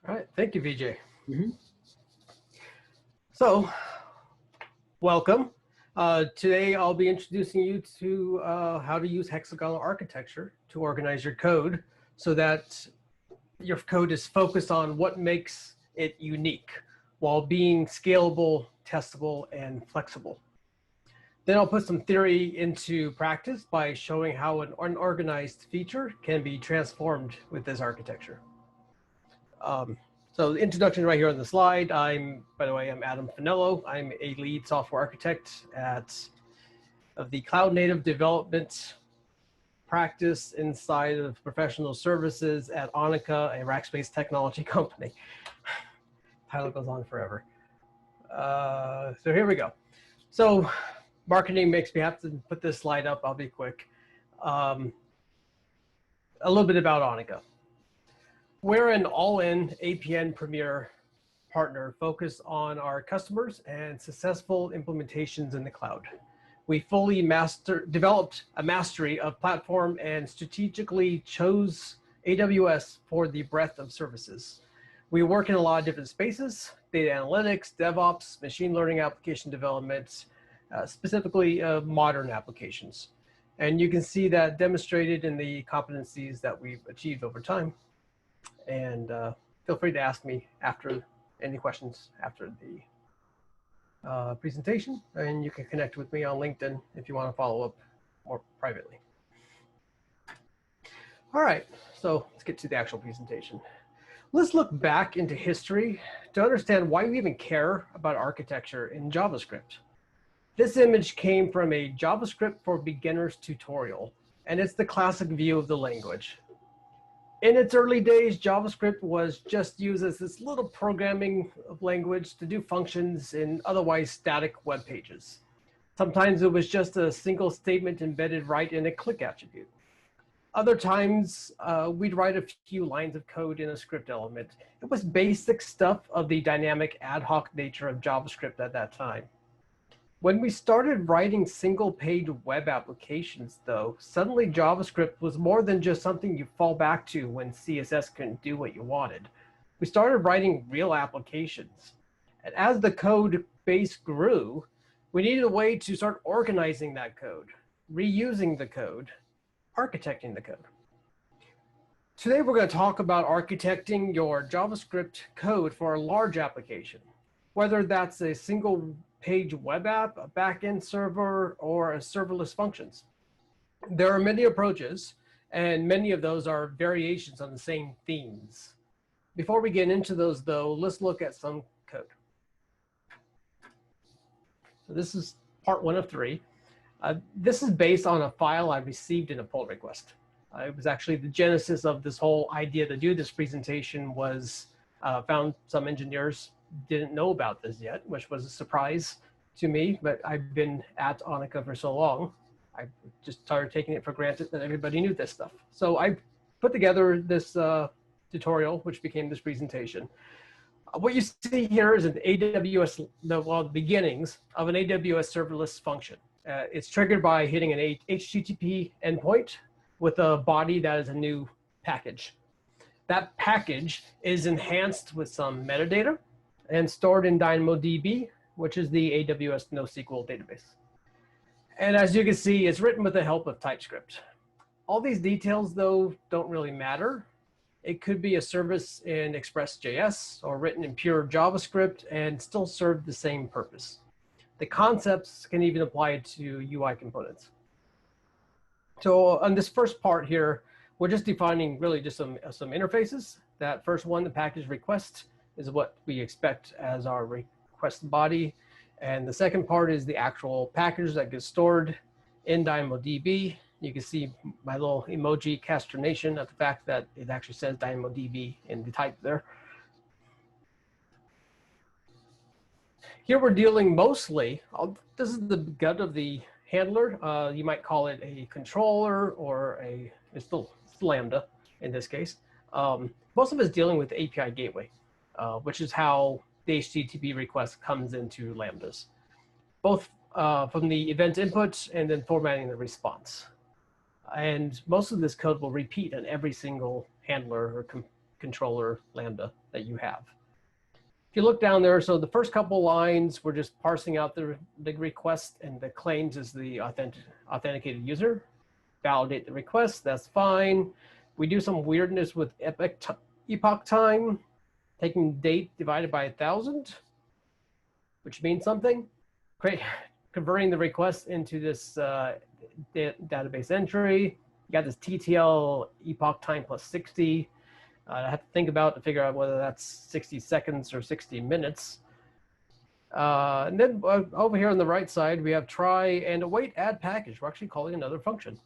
All right, thank you, VJ. Mm-hmm. So, welcome. Today I'll be introducing you to how to use hexagonal architecture to organize your code so that your code is focused on what makes it unique while being scalable, testable, and flexible. Then I'll put some theory into practice by showing how an unorganized feature can be transformed with this architecture. So the introduction right here on the slide. By the way, I'm Adam Fanello. I'm a lead software architect of the cloud native development practice inside of professional services at Onica, a Rackspace Technology Company. Title goes on forever. So here we go. So marketing makes me have to put this slide up. I'll be quick. A little bit about Onica. We're an all-in APN Premier partner focused on our customers and successful implementations in the cloud. We fully developed a mastery of platform and strategically chose AWS for the breadth of services. We work in a lot of different spaces: data analytics, DevOps, machine learning application development, specifically modern applications. And you can see that demonstrated in the competencies that we've achieved over time. And feel free to ask me any questions after the presentation, and you can connect with me on LinkedIn if you want to follow up more privately. All right, so let's get to the actual presentation. Let's look back into history to understand why we even care about architecture in JavaScript. This image came from a JavaScript for Beginners tutorial, and it's the classic view of the language. In its early days, JavaScript was just used as this little programming language to do functions in otherwise static web pages. Sometimes it was just a single statement embedded right in a click attribute. Other times, we'd write a few lines of code in a script element. It was basic stuff of the dynamic ad hoc nature of JavaScript at that time. When we started writing single-page web applications, though, suddenly JavaScript was more than just something you fall back to when CSS couldn't do what you wanted. We started writing real applications. And as the code base grew, we needed a way to start organizing that code, reusing the code, architecting the code. Today, we're going to talk about architecting your JavaScript code for a large application, whether that's a single-page web app, a backend server, or a serverless functions. There are many approaches, and many of those are variations on the same themes. Before we get into those, though, let's look at some code. So this is part 1 of 3. This is based on a file I received in a pull request. It was actually the genesis of this whole idea to do this presentation was found some engineers didn't know about this yet, which was a surprise to me, but I've been at Onica for so long, I just started taking it for granted that everybody knew this stuff. So I put together this tutorial, which became this presentation. What you see here is an AWS, the beginnings of an AWS serverless function. It's triggered by hitting an HTTP endpoint with a body that is a new package. That package is enhanced with some metadata and stored in DynamoDB, which is the AWS NoSQL database. And as you can see, it's written with the help of TypeScript. All these details, though, don't really matter. It could be a service in Express.js or written in pure JavaScript and still serve the same purpose. The concepts can even apply to UI components. So on this first part here, we're just defining really just some interfaces. That first one, the package request, is what we expect as our request body. And the second part is the actual package that gets stored in DynamoDB. You can see my little emoji consternation at the fact that it actually says DynamoDB in the type there. Here we're dealing mostly, this is the gut of the handler. You might call it a controller or it's Lambda in this case. Most of it's dealing with the API gateway, which is how the HTTP request comes into Lambdas, both from the event input and then formatting the response. And most of this code will repeat on every single handler or controller Lambda that you have. If you look down there, so the first couple lines, we're just parsing out the request, and the claims is the authenticated user. Validate the request, that's fine. We do some weirdness with epoch time, taking date divided by 1,000, which means something. Converting the request into this database entry. You got this TTL epoch time plus 60. I have to think about to figure out whether that's 60 seconds or 60 minutes. And then over here on the right side, we have try and await add package. We're actually calling another function.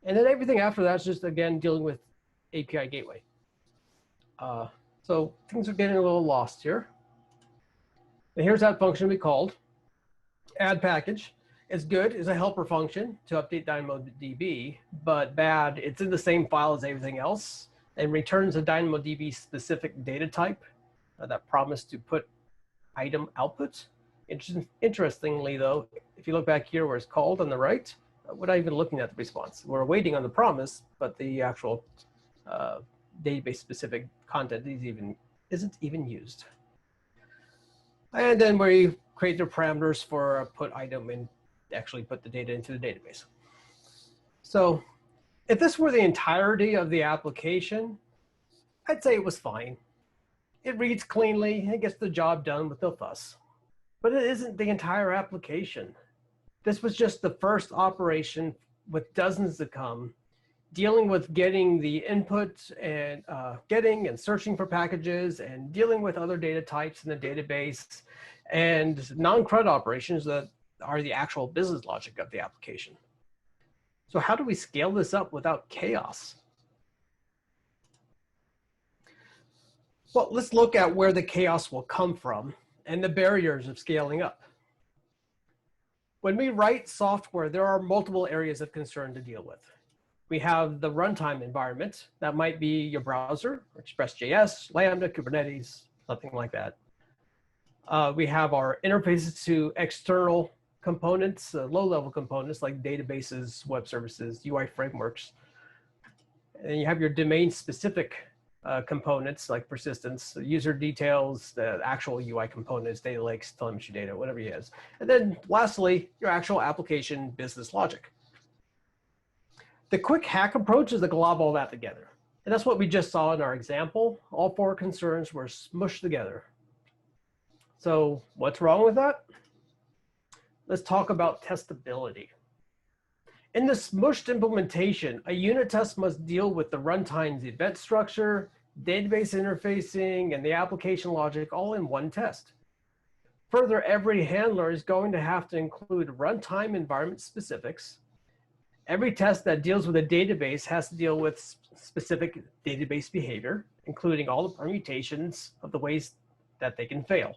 And then everything after that is just, again, dealing with API gateway. So things are getting a little lost here. And here's that function we called. Add package. It's good. It's a helper function to update DynamoDB, but bad. It's in the same file as everything else and returns a DynamoDB specific data type that promised to put item output. Interestingly, though, if you look back here where it's called on the right, we're not even looking at the response. We're waiting on the promise, but the actual database specific content isn't even used. And then we create the parameters for put item and actually put the data into the database. So if this were the entirety of the application, I'd say it was fine. It reads cleanly, it gets the job done with no fuss. But it isn't the entire application. This was just the first operation with dozens to come, dealing with getting the input and getting and searching for packages and dealing with other data types in the database and non-CRUD operations that are the actual business logic of the application. So how do we scale this up without chaos? Well, let's look at where the chaos will come from and the barriers of scaling up. When we write software, there are multiple areas of concern to deal with. We have the runtime environment. That might be your browser, Express.js, Lambda, Kubernetes, something like that. We have our interfaces to external components, low-level components like databases, web services, UI frameworks. And you have your domain-specific components like persistence, user details, the actual UI components, data lakes, telemetry data, whatever it is. And then lastly, your actual application business logic. The quick hack approach is to glob all that together. And that's what we just saw in our example. All four concerns were smushed together. So what's wrong with that? Let's talk about testability. In the smushed implementation, a unit test must deal with the runtime's event structure, database interfacing, and the application logic all in one test. Further, every handler is going to have to include runtime environment specifics. Every test that deals with a database has to deal with specific database behavior, including all the permutations of the ways that they can fail.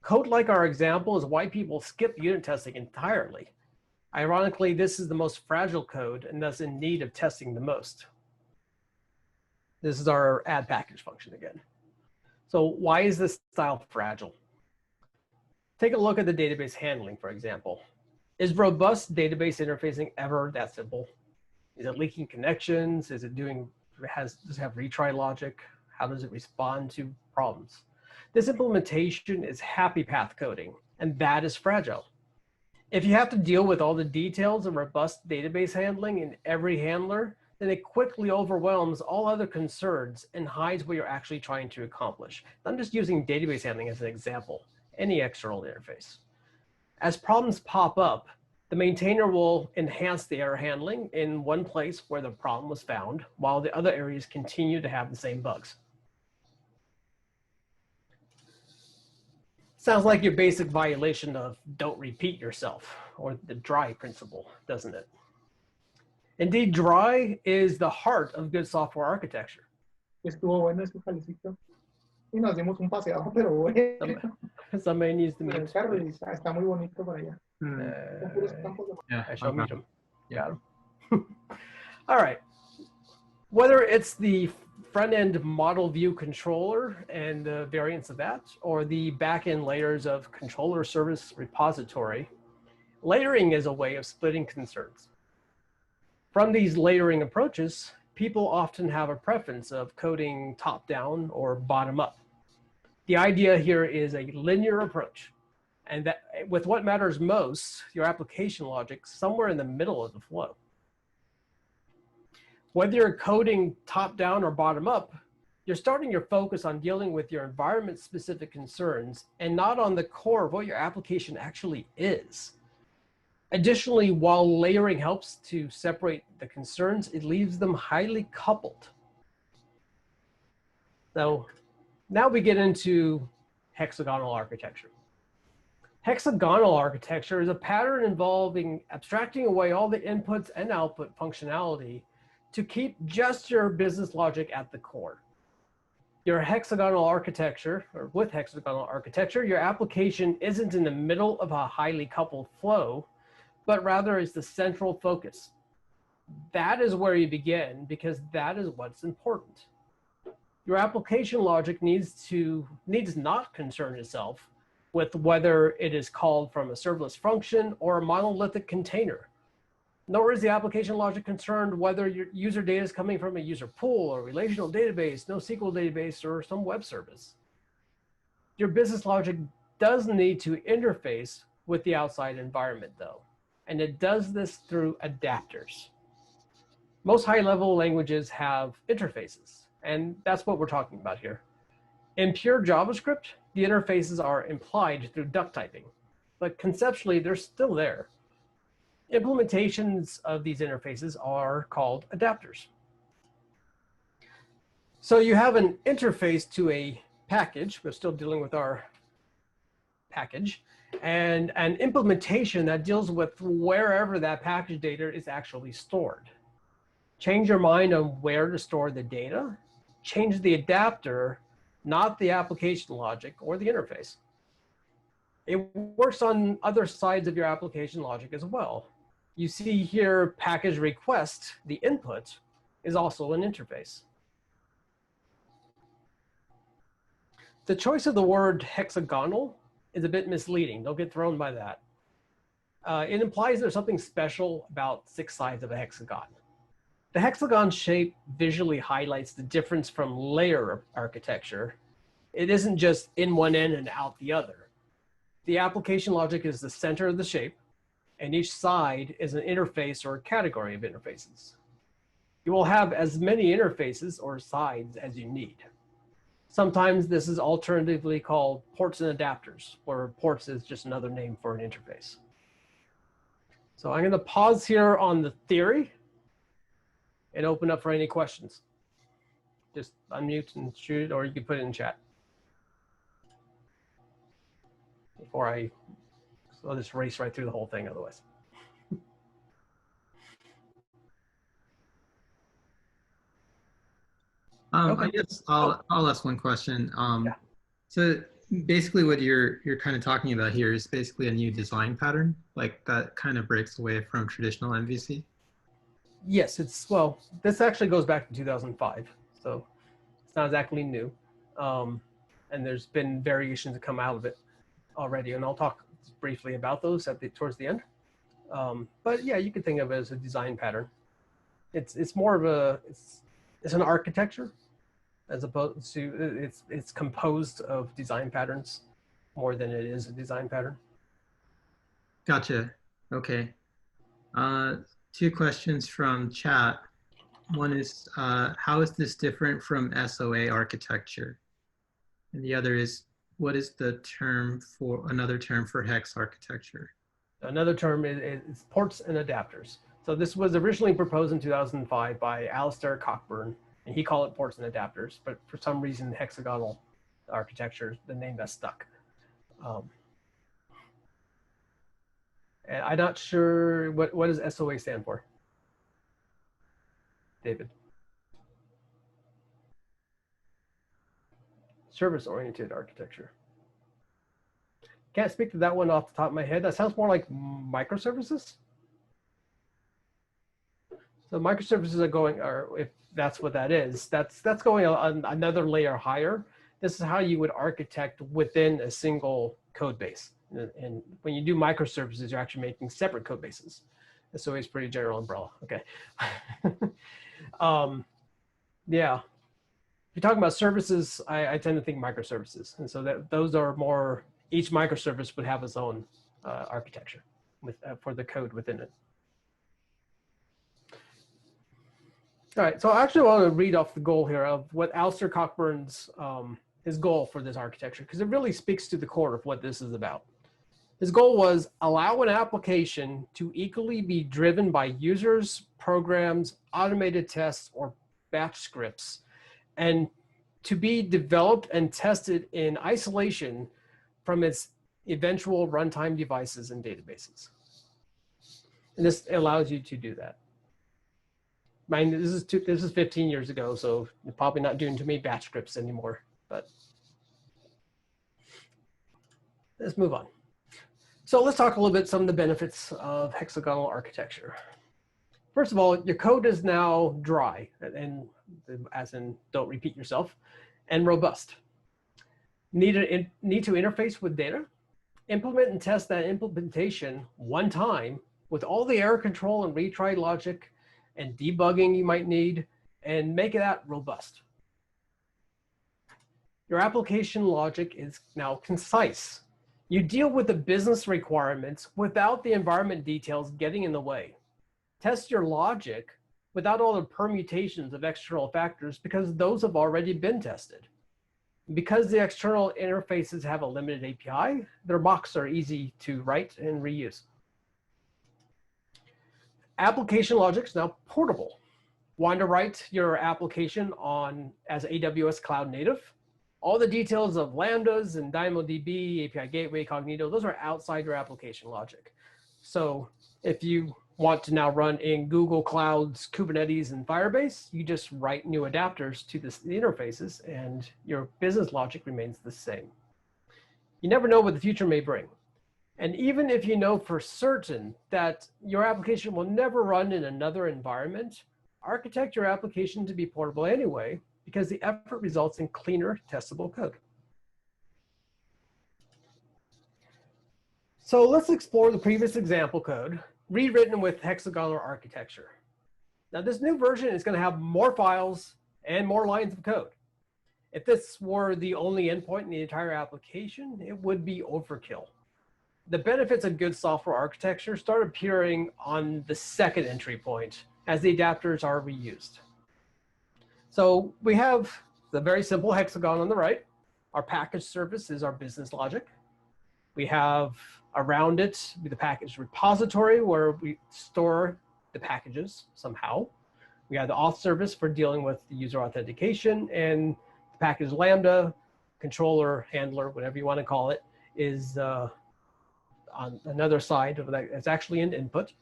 Code like our example is why people skip unit testing entirely. Ironically, this is the most fragile code and thus in need of testing the most. This is our add package function again. So why is this style fragile? Take a look at the database handling, for example. Is robust database interfacing ever that simple? Is it leaking connections? Is it does it have retry logic? How does it respond to problems? This implementation is happy path coding, and that is fragile. If you have to deal with all the details of robust database handling in every handler, then it quickly overwhelms all other concerns and hides what you're actually trying to accomplish. I'm just using database handling as an example, any external interface. As problems pop up, the maintainer will enhance the error handling in one place where the problem was found, while the other areas continue to have the same bugs. Sounds like your basic violation of don't repeat yourself, or the dry principle, doesn't it? Indeed, dry is the heart of good software architecture. Estuvo bueno ese jalecito. Y nos dimos un paseado, pero bueno. Somebody needs to meet. El carro está muy bonito por allá. I shall meet him. Yeah. All right. Whether it's the front-end model view controller and the variants of that, or the back-end layers of controller service repository, layering is a way of splitting concerns. From these layering approaches, people often have a preference of coding top down or bottom up. The idea here is a linear approach, and that with what matters most, your application logic, somewhere in the middle of the flow. Whether you're coding top down or bottom up, you're starting your focus on dealing with your environment specific concerns and not on the core of what your application actually is. Additionally, while layering helps to separate the concerns, it leaves them highly coupled. So now we get into hexagonal architecture. Hexagonal architecture is a pattern involving abstracting away all the inputs and output functionality to keep just your business logic at the core. Your hexagonal architecture, or with hexagonal architecture, your application isn't in the middle of a highly coupled flow, but rather is the central focus. That is where you begin because that is what's important. Your application logic needs not concern itself with whether it is called from a serverless function or a monolithic container. Nor is the application logic concerned whether your user data is coming from a user pool or relational database, NoSQL database, or some web service. Your business logic does need to interface with the outside environment though, and it does this through adapters. Most high-level languages have interfaces, and that's what we're talking about here. In pure JavaScript, the interfaces are implied through duck typing, but conceptually they're still there. Implementations of these interfaces are called adapters. So you have an interface to a package, we're still dealing with our package, and an implementation that deals with wherever that package data is actually stored. Change your mind on where to store the data, change the adapter, not the application logic or the interface. It works on other sides of your application logic as well. You see here package request, the input, is also an interface. The choice of the word hexagonal is a bit misleading. Don't get thrown by that. It implies there's something special about 6 sides of a hexagon. The hexagon shape visually highlights the difference from layer architecture. It isn't just in one end and out the other. The application logic is the center of the shape, and each side is an interface or a category of interfaces. You will have as many interfaces or sides as you need. Sometimes this is alternatively called ports and adapters, where ports is just another name for an interface. So I'm going to pause here on the theory and open up for any questions. Just unmute and shoot it, or you can put it in chat. I'll just race right through the whole thing otherwise. Okay. I guess I'll ask one question. Yeah. So basically what you're kind of talking about here is basically a new design pattern, like that kind of breaks away from traditional MVC. Yes, well, this actually goes back to 2005, so it's not exactly new. And there's been variations that come out of it already, and I'll talk briefly about those towards the end. But yeah, you can think of it as a design pattern. It's more of it's an architecture as opposed to it's composed of design patterns more than it is a design pattern. Gotcha. Okay. 2 questions from chat. One is, how is this different from SOA architecture? And the other is, what is the another term for hex architecture? Another term is ports and adapters. So this was originally proposed in 2005 by Alistair Cockburn, and he called it ports and adapters, but for some reason, hexagonal architecture, the name that stuck. And I'm not sure, what does SOA stand for? David? Service-oriented architecture. Can't speak to that one off the top of my head. That sounds more like microservices. So microservices are going, or if that's what that is, that's going on another layer higher. This is how you would architect within a single code base. And when you do microservices, you're actually making separate code bases. SOA is pretty general umbrella. Okay. Yeah. If you're talking about services, I tend to think microservices. And so that those are more, each microservice would have its own architecture with, for the code within it. All right, so I actually want to read off the goal here of what Alistair Cockburn's his goal for this architecture, because it really speaks to the core of what this is about. His goal was allow an application to equally be driven by users, programs, automated tests, or batch scripts, and to be developed and tested in isolation from its eventual runtime devices and databases. And this allows you to do that. Mind, this is 15 years ago, so you're probably not doing too many batch scripts anymore, but let's move on. So let's talk a little bit some of the benefits of hexagonal architecture. First of all, your code is now dry, and as in don't repeat yourself, and robust. Need to interface with data, implement and test that implementation one time with all the error control and retry logic and debugging you might need, and make that robust. Your application logic is now concise. You deal with the business requirements without the environment details getting in the way. Test your logic without all the permutations of external factors because those have already been tested. Because the external interfaces have a limited API, their mocks are easy to write and reuse. Application logic is now portable. Want to write your application on as AWS Cloud Native? All the details of Lambdas and DynamoDB, API Gateway, Cognito, those are outside your application logic. So if you want to now run in Google Cloud's Kubernetes and Firebase, you just write new adapters to the interfaces and your business logic remains the same. You never know what the future may bring. And even if you know for certain that your application will never run in another environment, architect your application to be portable anyway, because the effort results in cleaner, testable code. So let's explore the previous example code, rewritten with hexagonal architecture. Now this new version is going to have more files and more lines of code. If this were the only endpoint in the entire application, it would be overkill. The benefits of good software architecture start appearing on the second entry point as the adapters are reused. So we have the very simple hexagon on the right. Our package service is our business logic. We have around it the package repository where we store the packages somehow. We have the auth service for dealing with the user authentication, and the package Lambda, controller, handler, whatever you want to call it, is on another side of that. It's actually an input.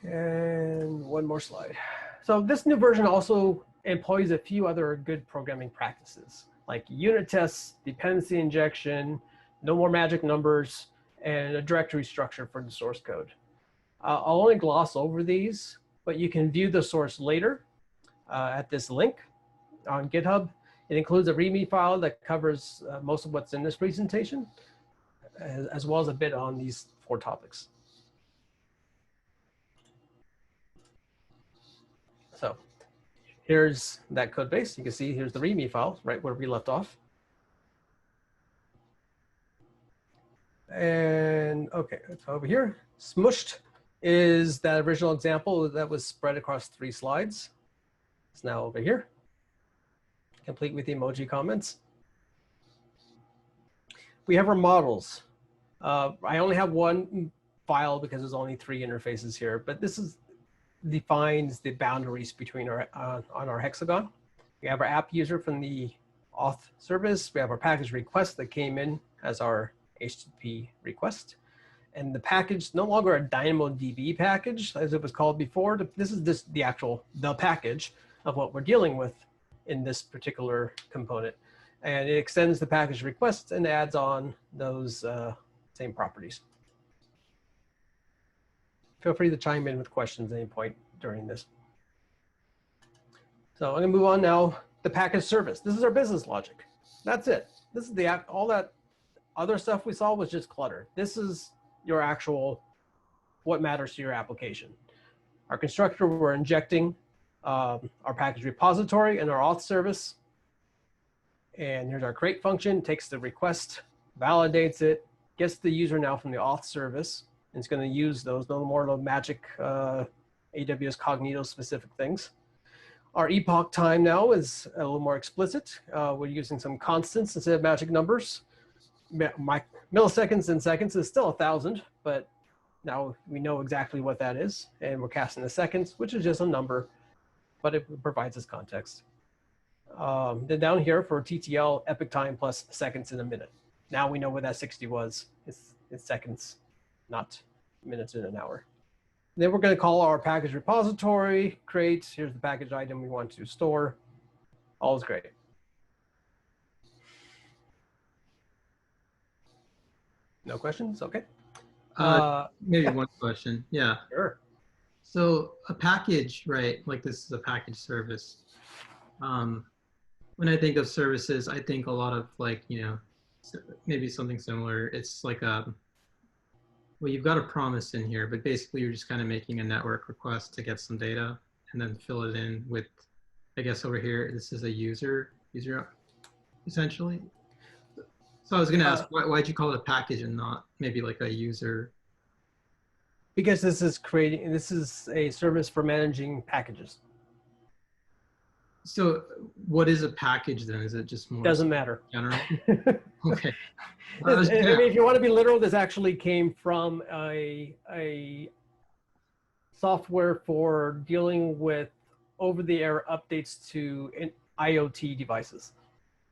And one more slide. So this new version also employs a few other good programming practices, like unit tests, dependency injection, no more magic numbers, and a directory structure for the source code. I'll only gloss over these, but you can view the source later at this link on GitHub. It includes a README file that covers most of what's in this presentation, as well as a bit on these 4 topics. So here's that code base. You can see here's the README file, right where we left off. And okay, so over here, smushed is that original example that was spread across 3 slides. It's now over here, complete with emoji comments. We have our models. I only have one file because there's only 3 interfaces here, but this defines the boundaries between our on our hexagon. We have our app user from the auth service. We have our package request that came in as our HTTP request. And the package, no longer a DynamoDB package, as it was called before. This is the package of what we're dealing with in this particular component. And it extends the package request and adds on those same properties. Feel free to chime in with questions at any point during this. So I'm going to move on now. The package service. This is our business logic. That's it. This is all that other stuff we saw was just clutter. This is your actual, what matters to your application. Our constructor, we're injecting our package repository and our auth service. And here's our create function, takes the request, validates it, gets the user now from the auth service. And it's going to use those, no more of magic AWS Cognito specific things. Our epoch time now is a little more explicit. We're using some constants instead of magic numbers. Milliseconds and seconds is still 1,000, but now we know exactly what that is. And we're casting the seconds, which is just a number, but it provides us context. Then down here for TTL, epoch time plus seconds in a minute. Now we know what that 60 was. It's seconds, not minutes in an hour. Then we're going to call our package repository, create, here's the package item we want to store. All is great. No questions? Okay. Maybe one question. Yeah. Sure. So a package, right? Like this is a package service. When I think of services, I think a lot of like, you know, maybe something similar. It's like well, you've got a promise in here, but basically you're just kind of making a network request to get some data and then fill it in with, I guess over here, this is a user essentially. So I was going to ask, why'd you call it a package and not maybe like a user? Because this is a service for managing packages. So what is a package then? Is it just more Doesn't matter. General? Okay. I mean, if you want to be literal, this actually came from a software for dealing with over-the-air updates to IoT devices.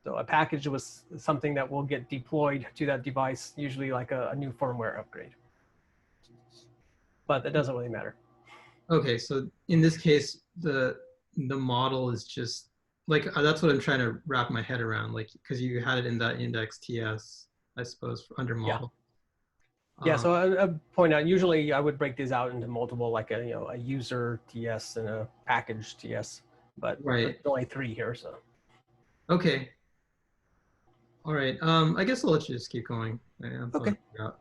So a package was something that will get deployed to that device, usually like a new firmware upgrade. But that doesn't really matter. Okay, so in this case, the model is just like, that's what I'm trying to wrap my head around, like, because you had it in that index TS, I suppose, under model. Yeah, so I point out, usually I would break these out into multiple, like a user TS and a package TS, but right. there's only 3 here, so. Okay. All right, I guess I'll let you just keep going. Okay.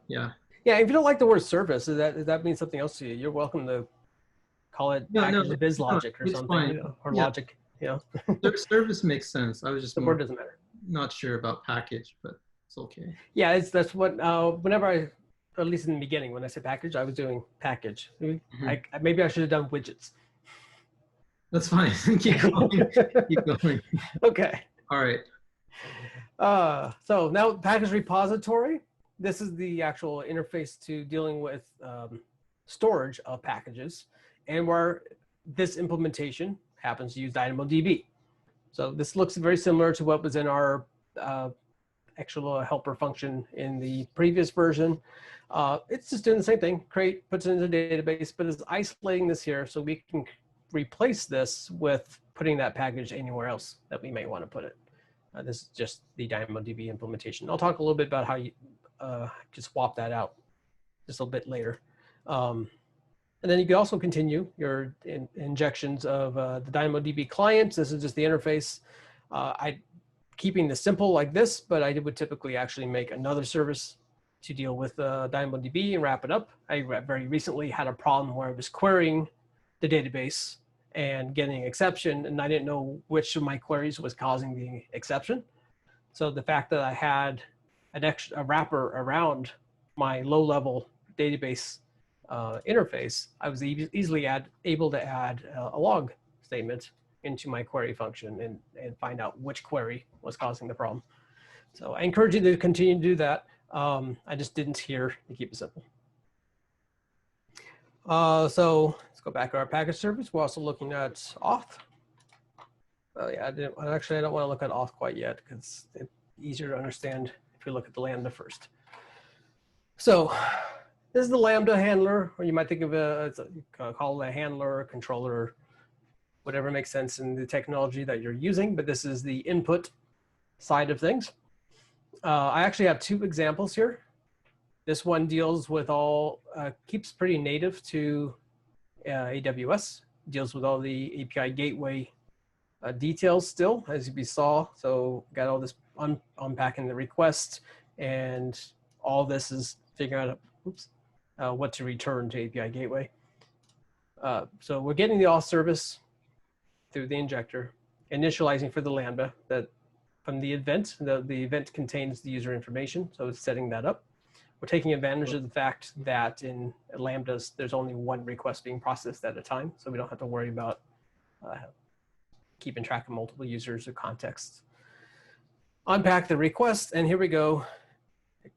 Yeah. Yeah, if you don't like the word service, does that mean something else to you? You're welcome to call it package biz logic or something, you know, or logic, you know. Service makes sense. I was just the word doesn't matter. Not sure about package, but it's okay. Yeah, that's what, whenever at least in the beginning, when I said package, I was doing package. Mm-hmm. Maybe I should have done widgets. That's fine. Keep going. Keep going. Okay. All right. So now package repository. This is the actual interface to dealing with storage of packages, and where this implementation happens to use DynamoDB. So this looks very similar to what was in our actual helper function in the previous version. It's just doing the same thing, create, puts it in the database, but it's isolating this here so we can replace this with putting that package anywhere else that we may want to put it. This is just the DynamoDB implementation. I'll talk a little bit about how you can swap that out just a little bit later. And then you can also continue your injections of the DynamoDB client. This is just the interface. Keeping this simple like this, but I would typically actually make another service to deal with DynamoDB and wrap it up. I very recently had a problem where I was querying the database and getting an exception, and I didn't know which of my queries was causing the exception. So the fact that I had a wrapper around my low-level database interface, I was easily able to add a log statement into my query function and find out which query was causing the problem. So I encourage you to continue to do that. I just didn't here to keep it simple. So let's go back to our package service. We're also looking at auth. Well, yeah, I don't want to look at auth quite yet because it's easier to understand if we look at the Lambda first. So this is the Lambda handler, or you might think of it as call it a handler, a controller, whatever makes sense in the technology that you're using, but this is the input side of things. I actually have 2 examples here. This one deals with keeps pretty native to AWS, deals with all the API gateway details still, as we saw. So got all this unpacking the request, and all this is figuring out, what to return to API gateway. So we're getting the auth service through the injector, initializing for the Lambda that from the event. The event contains the user information, so it's setting that up. We're taking advantage of the fact that in Lambdas, there's only one request being processed at a time, so we don't have to worry about keeping track of multiple users or contexts. Unpack the request, and here we go.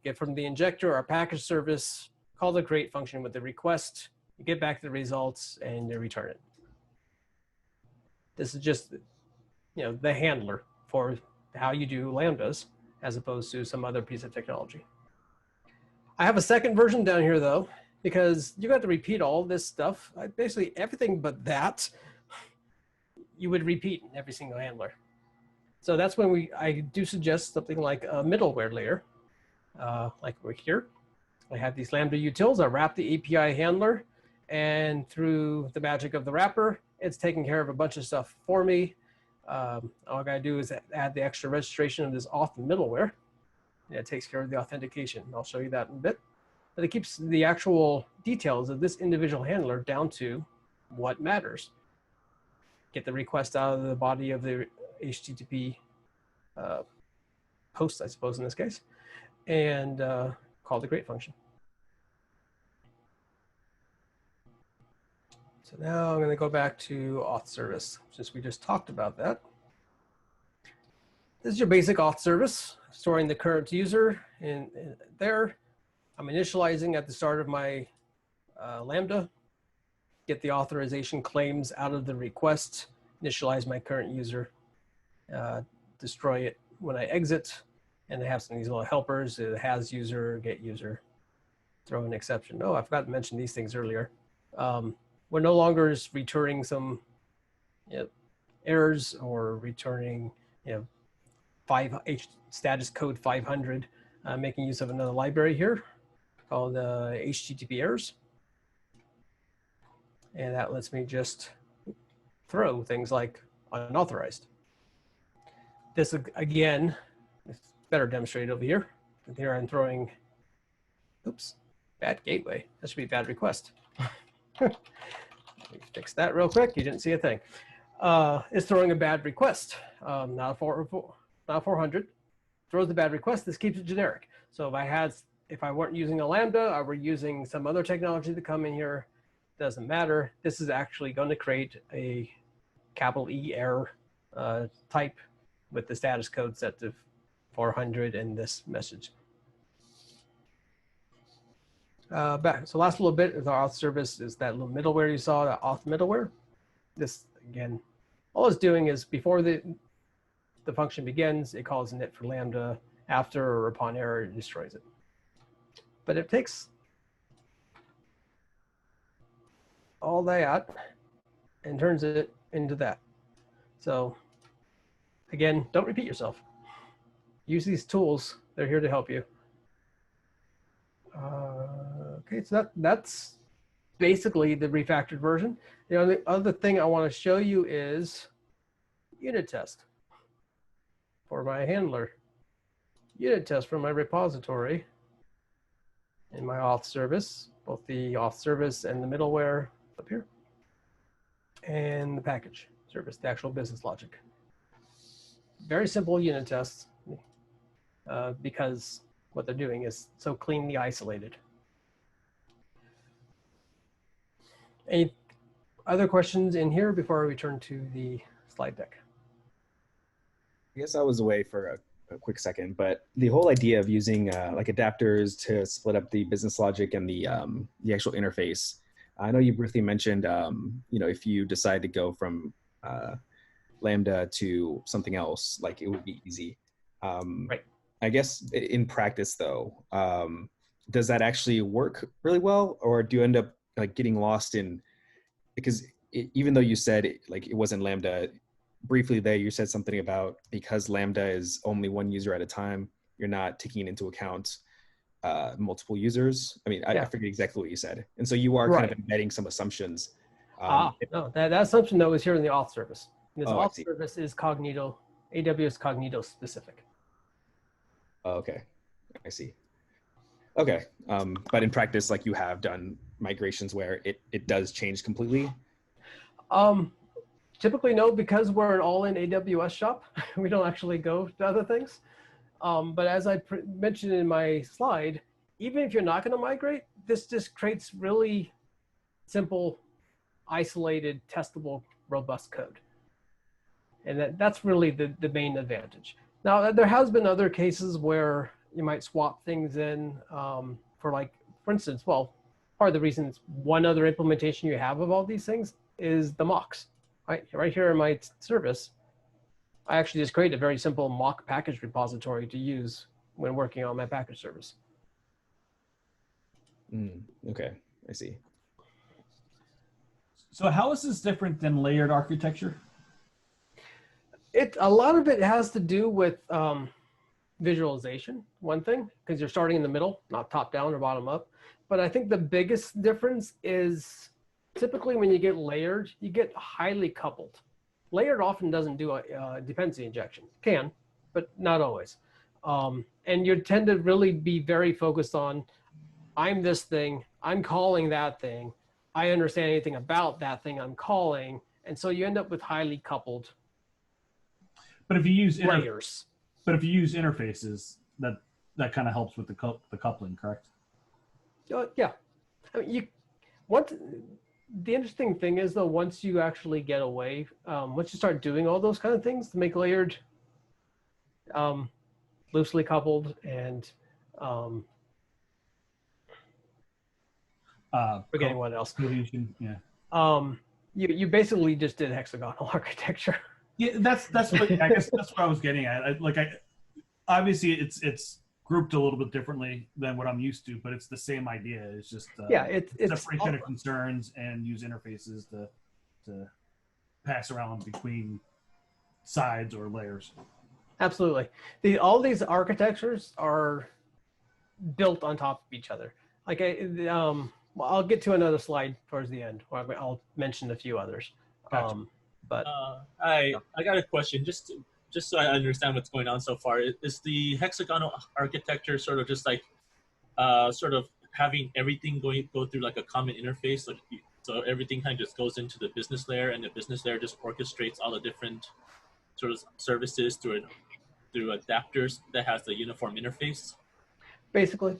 Get from the injector our package service, call the create function with the request, you get back the results, and you return it. This is just, the handler for how you do Lambdas, as opposed to some other piece of technology. I have a second version down here though, because you got to repeat all this stuff. Basically everything but that, you would repeat in every single handler. So that's when I do suggest something like a middleware layer, like we're here. I have these Lambda utils. I wrap the API handler, and through the magic of the wrapper, it's taking care of a bunch of stuff for me. All I gotta do is add the extra registration of this auth middleware. And it takes care of the authentication. I'll show you that in a bit. But it keeps the actual details of this individual handler down to what matters. Get the request out of the body of the HTTP post, I suppose, in this case, and call the create function. So now I'm going to go back to auth service, since we just talked about that. This is your basic auth service, storing the current user in there. I'm initializing at the start of my Lambda, get the authorization claims out of the request, initialize my current user, destroy it when I exit, and they have some of these little helpers. It has user, get user, throw an exception. Oh, I forgot to mention these things earlier. We're no longer returning some errors or returning status code 500, making use of another library here called HTTP errors. And that lets me just throw things like unauthorized. This, again, is better demonstrated over here. And here I'm throwing, oops, bad gateway. That should be bad request. Let me fix that real quick. You didn't see a thing. It's throwing a bad request, not 400. Throws the bad request. This keeps it generic. So if I weren't using a Lambda, I were using some other technology to come in here, doesn't matter. This is actually going to create a capital E error type with the status code set to 400 and this message. So last little bit is our auth service is that little middleware you saw, that auth middleware. This, again, all it's doing is before the function begins, it calls init for Lambda. After or upon error, it destroys it. But it takes all that and turns it into that. So again, don't repeat yourself. Use these tools. They're here to help you. Okay, so that's basically the refactored version. The only other thing I want to show you is unit test for my handler, unit test for my repository, and my auth service, both the auth service and the middleware up here, and the package service, the actual business logic. Very simple unit tests because what they're doing is so cleanly isolated. Any other questions in here before I return to the slide deck? I guess I was away for a quick second, but the whole idea of using like adapters to split up the business logic and the actual interface. I know you briefly mentioned, if you decide to go from Lambda to something else, like it would be easy. Right. I guess in practice though, does that actually work really well, or do you end up like getting lost in, because even though you said it wasn't Lambda, briefly there you said something about because Lambda is only one user at a time, you're not taking into account multiple users. I mean, I forget exactly what you said. And so you are kind of embedding some assumptions. No, that assumption though is here in the auth service. This auth service is Cognito, AWS Cognito specific. Oh, okay, I see. Okay. But in practice, like you have done migrations where it does change completely? Typically no, because we're an all-in AWS shop. We don't actually go to other things. But as I mentioned in my slide, even if you're not going to migrate, this just creates really simple, isolated, testable, robust code. And that's really the main advantage. Now, there has been other cases where you might swap things in for instance, well, part of the reason it's one other implementation you have of all these things is the mocks. Right here in my service, I actually just created a very simple mock package repository to use when working on my package service. Okay, I see. So how is this different than layered architecture? A lot of it has to do with visualization, one thing, because you're starting in the middle, not top down or bottom up. But I think the biggest difference is typically when you get layered, you get highly coupled. Layered often doesn't do a dependency injection. Can, but not always. And you tend to really be very focused on, I'm this thing, I'm calling that thing, I understand anything about that thing I'm calling. And so you end up with highly coupled But if you use layers. But if you use interfaces, that kind of helps with the coupling, correct? Yeah. I mean, the interesting thing is though, once you actually get away, once you start doing all those kind of things to make layered, loosely coupled, and forgetting what else. Yeah. You basically just did hexagonal architecture. Yeah, that's what I guess that's what I was getting at. Obviously it's grouped a little bit differently than what I'm used to, but it's the same idea. It's just it's separation of concerns and use interfaces to pass around between sides or layers. Absolutely. All these architectures are built on top of each other. Well, I'll get to another slide towards the end where I'll mention a few others. Gotcha. I got a question just so I understand what's going on so far. Is the hexagonal architecture sort of just like sort of having everything go through like a common interface, so everything kind of just goes into the business layer, and the business layer just orchestrates all the different sort of services through adapters that has the uniform interface? Basically,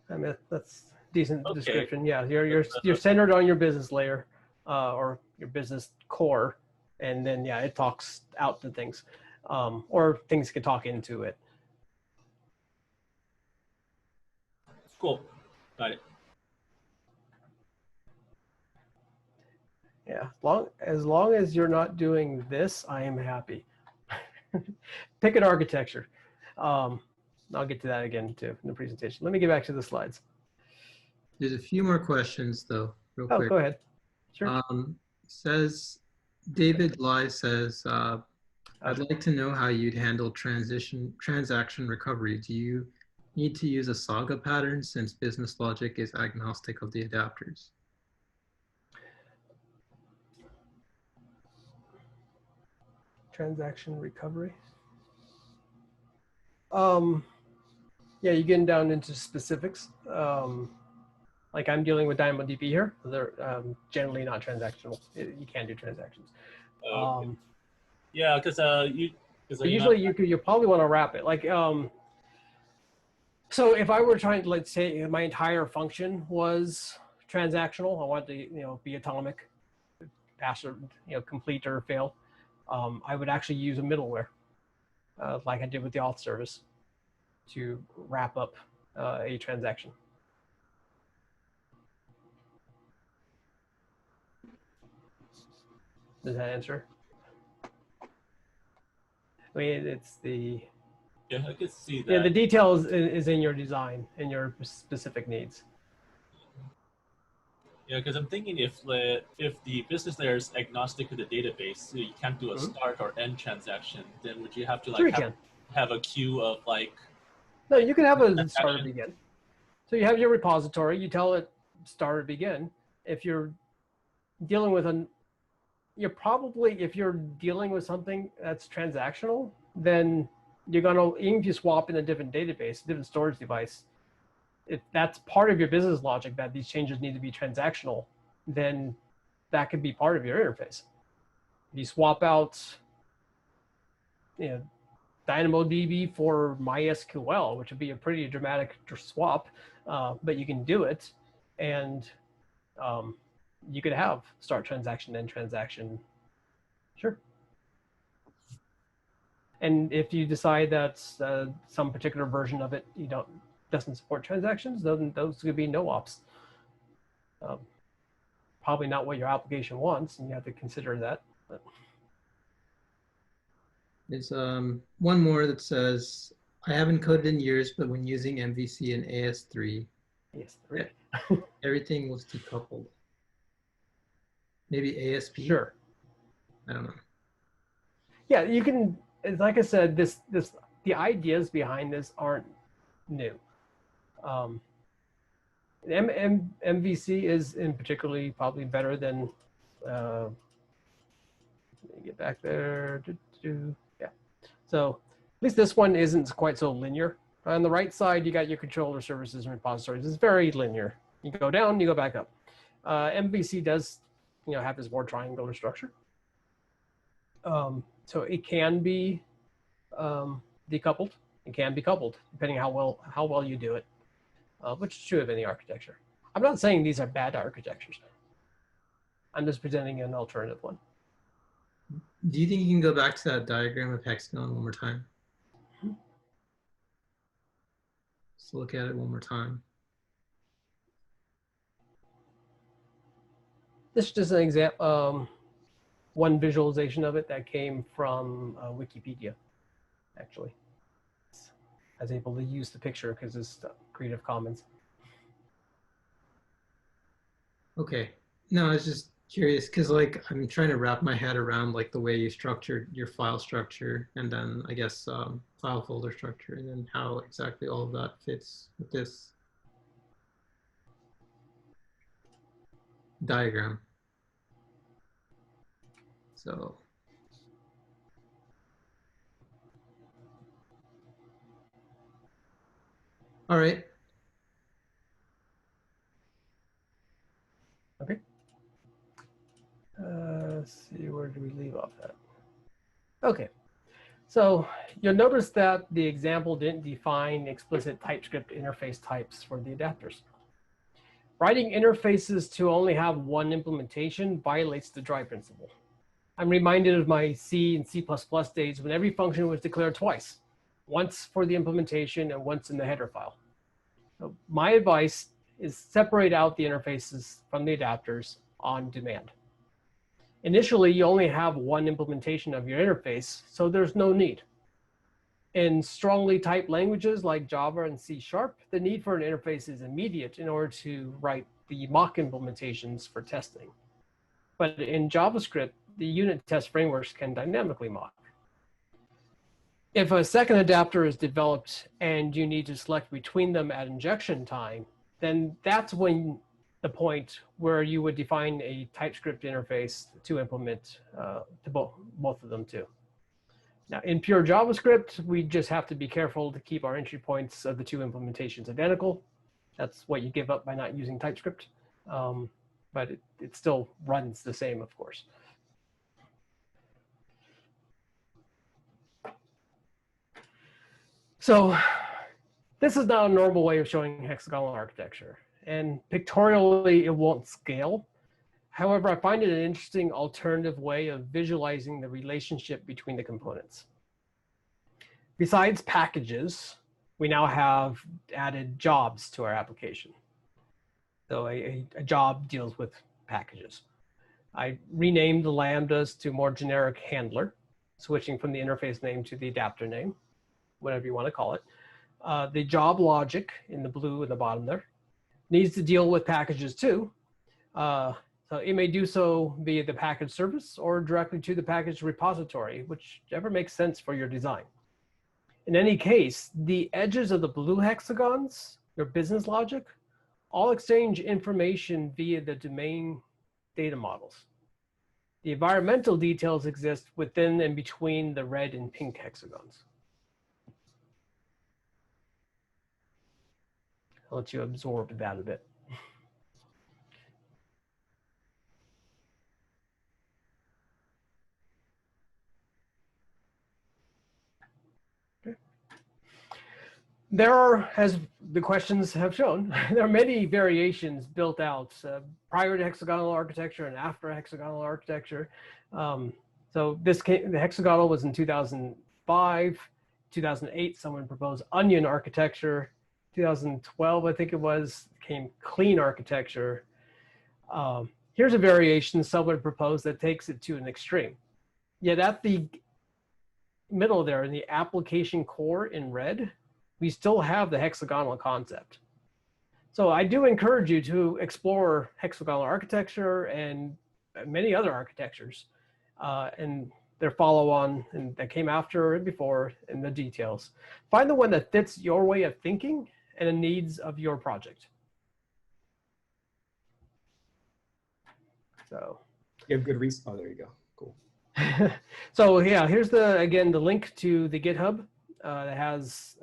I mean that's decent description. Yeah, you're centered on your business layer or your business core, and then yeah, it talks out to things, or things can talk into it. Cool, got it. Yeah, as long as you're not doing this, I am happy. Pick an architecture. I'll get to that again too in the presentation. Let me get back to the slides. There's a few more questions though, real quick. Go ahead. Sure. Says David Lai says, I'd like to know how you'd handle transaction recovery. Do you need to use a saga pattern since business logic is agnostic of the adapters? Transaction recovery. Yeah, you're getting down into specifics. Like I'm dealing with DynamoDB here. They're generally not transactional. You can't do transactions. Yeah, because usually you probably want to wrap it. Like so if I were trying to, let's say my entire function was transactional, I want to be atomic, pass or complete or fail. I would actually use a middleware, like I did with the auth service, to wrap up a transaction. Does that answer? I mean, it's the... Yeah, I can see that. Yeah, the details is in your design and your specific needs. Yeah, because I'm thinking if the business layer is agnostic to the database, so you can't do a start or end transaction, then would you have to like have a queue of like... No, you can have a start or begin. So you have your repository, you tell it start or begin. If you're dealing with if you're dealing with something that's transactional, then you're gonna, even if you swap in a different database, different storage device, if that's part of your business logic that these changes need to be transactional, then that could be part of your interface. You swap out, you know, DynamoDB for MySQL, which would be a pretty dramatic swap, but you can do it, and you could have start transaction, end transaction. Sure. And if you decide that some particular version of it doesn't support transactions, then those could be no ops. Probably not what your application wants, and you have to consider that. But. There's one more that says, I haven't coded in years, but when using MVC and AS3, everything was decoupled. Maybe ASP? Sure. I don't know. Yeah, you can, like I said, the ideas behind this aren't new. MVC is in particularly probably better than, let me get back there. Yeah. So at least this one isn't quite so linear. On the right side, you got your controller services and repositories. It's very linear. You go down, you go back up. MVC does, have this more triangular structure. So it can be decoupled. It can be coupled, depending how well you do it, which is true of any architecture. I'm not saying these are bad architectures. I'm just presenting an alternative one. Do you think you can go back to that diagram of Hexagonal one more time? Let's look at it one more time. This is just an example, one visualization of it that came from Wikipedia, actually. I was able to use the picture because it's Creative Commons. Okay. No, I was just curious because I'm trying to wrap my head around the way you structured your file structure and then I guess file folder structure and then how exactly all of that fits with this diagram. So all right. Okay. Let's see, where do we leave off at? Okay. So you'll notice that the example didn't define explicit TypeScript interface types for the adapters. Writing interfaces to only have one implementation violates the dry principle. I'm reminded of my C and C++ days when every function was declared twice, once for the implementation and once in the header file. So my advice is separate out the interfaces from the adapters on demand. Initially, you only have one implementation of your interface, so there's no need. In strongly typed languages like Java and C#, the need for an interface is immediate in order to write the mock implementations for testing. But in JavaScript, the unit test frameworks can dynamically mock. If a second adapter is developed and you need to select between them at injection time, then that's when the point where you would define a TypeScript interface to implement to both of them too. Now, in pure JavaScript, we just have to be careful to keep our entry points of the two implementations identical. That's what you give up by not using TypeScript, but it still runs the same, of course. So this is not a normal way of showing hexagonal architecture, and pictorially it won't scale. However, I find it an interesting alternative way of visualizing the relationship between the components. Besides packages, we now have added jobs to our application. So a job deals with packages. I renamed the lambdas to more generic handler, switching from the interface name to the adapter name, whatever you want to call it. The job logic in the blue at the bottom there needs to deal with packages too. So it may do so via the package service or directly to the package repository, whichever makes sense for your design. In any case, the edges of the blue hexagons, your business logic, all exchange information via the domain data models. The environmental details exist within and between the red and pink hexagons. I'll let you absorb that a bit. There are, as the questions have shown, there are many variations built out prior to hexagonal architecture and after hexagonal architecture. So the hexagonal was in 2005, 2008, someone proposed onion architecture. 2012, I think it was, came clean architecture. Here's a variation someone proposed that takes it to an extreme. Yet at the middle there in the application core in red, we still have the hexagonal concept. So I do encourage you to explore hexagonal architecture and many other architectures and their follow-on and that came after and before in the details. Find the one that fits your way of thinking and the needs of your project. So You have good reason. Oh, there you go. Cool. so yeah, here's again the link to the GitHub that has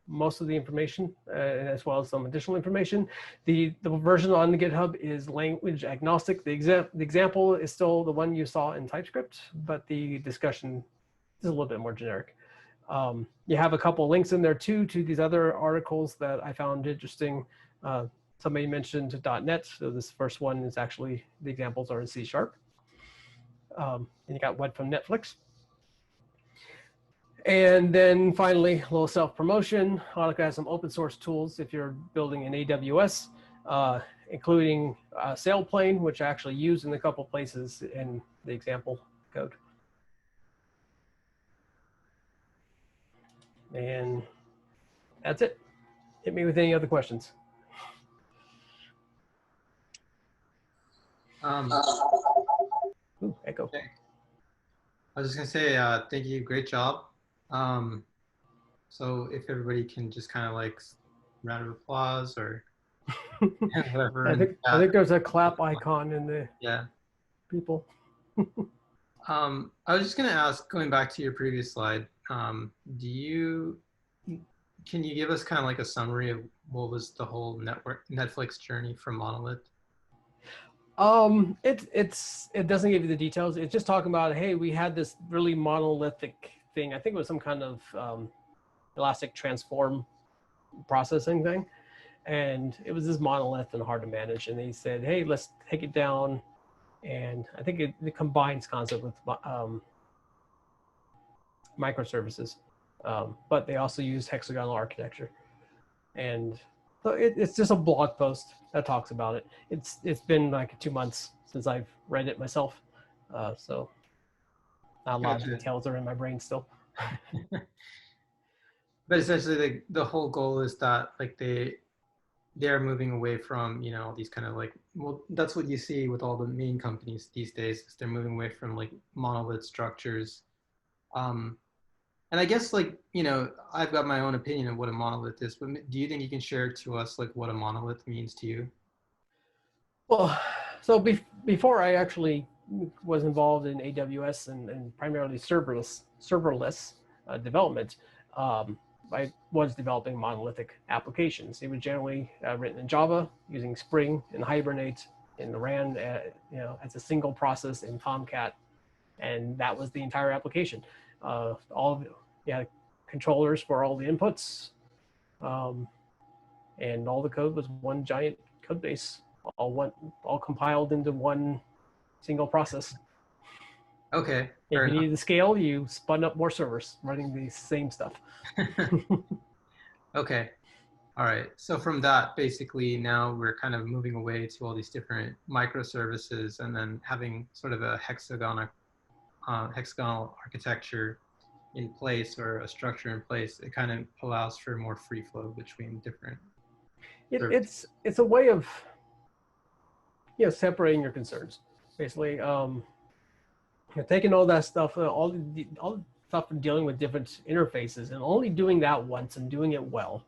most of the information as well as some additional information. The version on the GitHub is language agnostic. The example is still the one you saw in TypeScript, but the discussion is a little bit more generic. You have a couple links in there too to these other articles that I found interesting. Somebody mentioned .NET, so this first one is actually, the examples are in C#. And you got one from Netflix. And then finally, a little self-promotion. Onica has some open source tools if you're building in AWS, including Sailplane, which I actually use in a couple places in the example code. And that's it. Hit me with any other questions. Ooh, echo. Okay. I was just gonna say thank you, great job. So if everybody can just kind of like round of applause or whatever. I think there's a clap icon in the people. I was just gonna ask, going back to your previous slide, can you give us kind of like a summary of what was the whole Netflix journey from monolith? It doesn't give you the details. It's just talking about, hey, we had this really monolithic thing. I think it was some kind of elastic transform processing thing. And it was this monolith and hard to manage. And they said, hey, let's take it down. And I think it combines concept with microservices. But they also use hexagonal architecture. And so it's just a blog post that talks about it. It's been like 2 months since I've read it myself. So not a lot of details are in my brain still. But essentially the whole goal is that like they're moving away from, you know, these kind of like, well, that's what you see with all the main companies these days, is they're moving away from like monolith structures. And I guess, like, you know, I've got my own opinion of what a monolith is, but do you think you can share to us like what a monolith means to you? Well, so before I actually was involved in AWS and primarily serverless development, I was developing monolithic applications. It was generally written in Java using Spring and Hibernate and ran you know, as a single process in Tomcat, and that was the entire application. All of controllers for all the inputs, and all the code was one giant code base, all compiled into one single process. Okay. If you needed to scale, you spun up more servers running the same stuff. Okay. All right. So from that, basically now we're kind of moving away to all these different microservices and then having sort of a hexagonal architecture in place, or a structure in place. It kind of allows for more free flow between different. It's a way of, you know, separating your concerns, basically. You're taking all that stuff, all the stuff and dealing with different interfaces, and only doing that once and doing it well.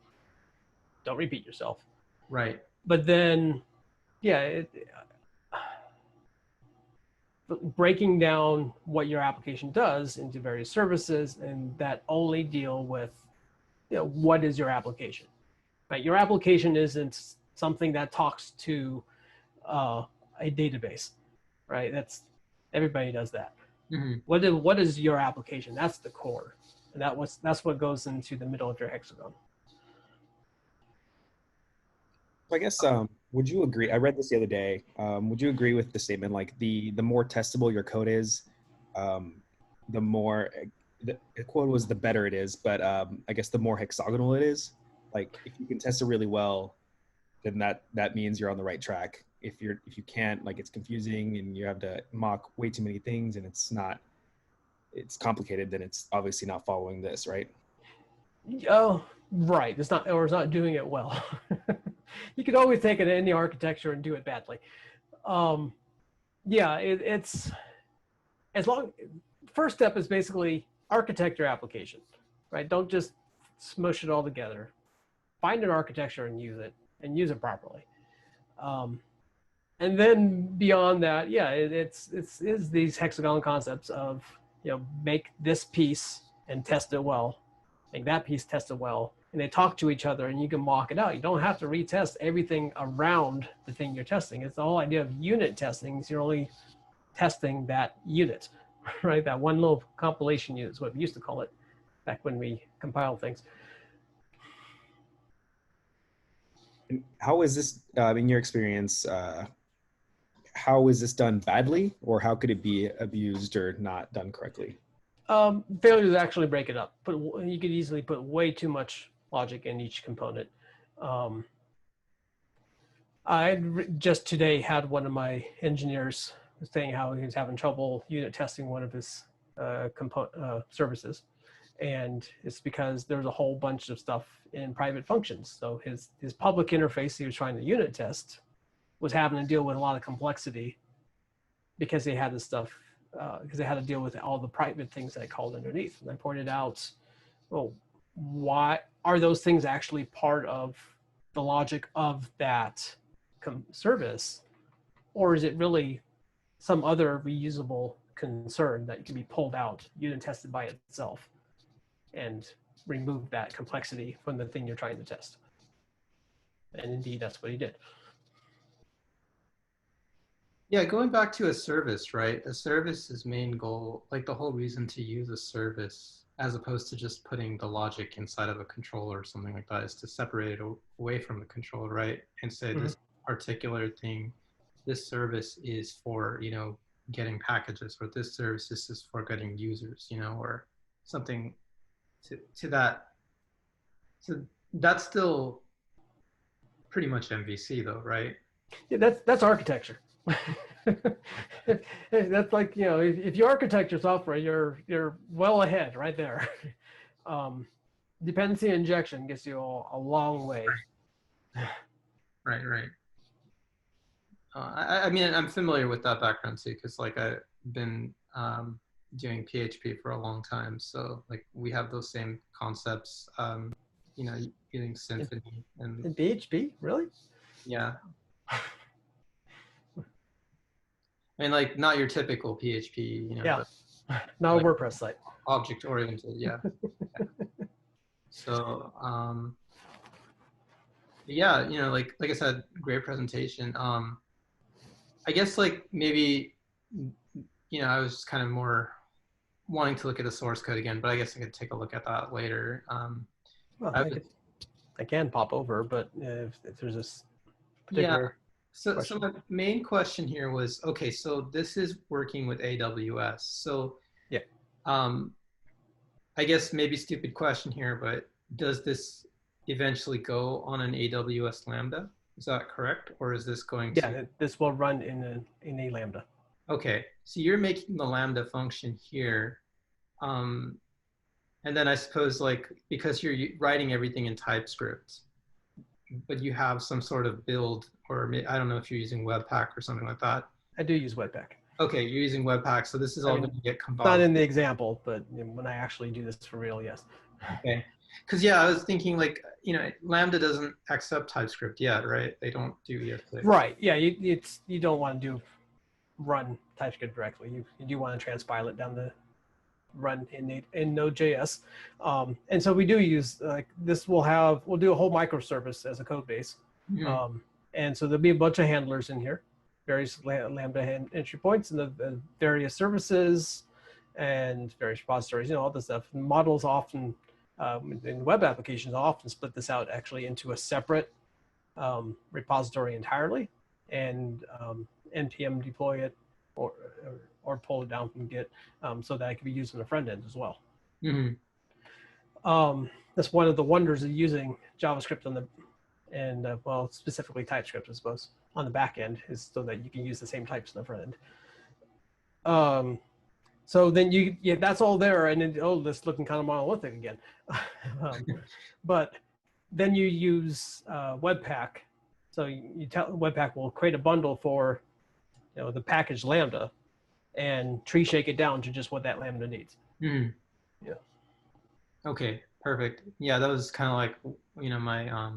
Don't repeat yourself. Right. But then, yeah, breaking down what your application does into various services, and that only deal with, you know, what is your application. right? Your application isn't something that talks to a database, right? Everybody does that. Mhm. What is your application? That's the core, and that's what goes into the middle of your hexagon. So I guess would you agree? I read this the other day. Would you agree with the statement like the more testable your code is, the more the quote was the better it is, but I guess the more hexagonal it is. Like if you can test it really well, then that means you're on the right track. If you can't, like it's confusing and you have to mock way too many things and it's complicated, then it's obviously not following this, right? Oh, right. It's not doing it well. You could always take it in the architecture and do it badly. Yeah, it's first step is basically architect your application, right? Don't just smush it all together. Find an architecture and use it properly. And then beyond that, yeah, it's these hexagonal concepts of, make this piece and test it well, make that piece test it well, and they talk to each other and you can mock it out. You don't have to retest everything around the thing you're testing. It's the whole idea of unit testing. So you're only testing that unit, right? That one little compilation unit is what we used to call it back when we compiled things. And how is this, in your experience, how is this done badly, or how could it be abused or not done correctly? Failures actually break it up, but you could easily put way too much logic in each component. I just today had one of my engineers saying how he was having trouble unit testing one of his services. And it's because there's a whole bunch of stuff in private functions. So his public interface he was trying to unit test was having to deal with a lot of complexity because they had this stuff, because they had to deal with all the private things that I called underneath. And I pointed out, well, why are those things actually part of the logic of that service? Or is it really some other reusable concern that can be pulled out, unit tested by itself, and remove that complexity from the thing you're trying to test? And indeed, that's what he did. Yeah, going back to a service, right? A service's main goal, like the whole reason to use a service, as opposed to just putting the logic inside of a controller or something like that, is to separate it away from the controller, right? And say this particular thing, this service is for, getting packages, or this service is for getting users, or something to that. So that's still pretty much MVC though, right? Yeah, that's architecture. That's like, if you architect your software, you're well ahead right there. Dependency injection gets you a long way. Right. I mean, I'm familiar with that background too, because like I've been doing PHP for a long time, so like we have those same concepts. Using Symfony and in PHP, really? Yeah. I mean, like not your typical PHP, Yeah, not like a WordPress site. Object oriented, yeah. So, yeah, like I said, great presentation. I guess like maybe, I was kind of more wanting to look at the source code again, but I guess I could take a look at that later. Well, I can pop over, but if there's this particular So my main question here was, okay, so this is working with AWS. So yeah, I guess maybe stupid question here, but does this eventually go on an AWS Lambda? Is that correct? Or is this going to? Yeah, this will run in a Lambda. Okay, so you're making the Lambda function here. And then I suppose like, because you're writing everything in TypeScript, but you have some sort of build, or I don't know if you're using Webpack or something like that. I do use Webpack. Okay, you're using Webpack, so this is all going to get compiled. Not in the example, but when I actually do this for real, yes. Okay, because yeah, I was thinking like, Lambda doesn't accept TypeScript yet, right? They don't do ES6. Right, yeah, you don't want to run TypeScript directly. You do want to transpile it down run in Node.js. And so we do use like this. We'll do a whole microservice as a code base. And so there'll be a bunch of handlers in here, various Lambda entry points, and the various services and various repositories, all this stuff. And models often, in web applications, often split this out actually into a separate repository entirely, and npm deploy it or pull it down from Git, so that it can be used on the front end as well. That's one of the wonders of using JavaScript well, specifically TypeScript, I suppose, on the back end, is so that you can use the same types on the front end. So then that's all there, and then, this looking kind of monolithic again. But then you use Webpack. So you tell Webpack will create a bundle for the package Lambda, and tree shake it down to just what that Lambda needs. Yeah. Okay, perfect. Yeah, that was kind of like my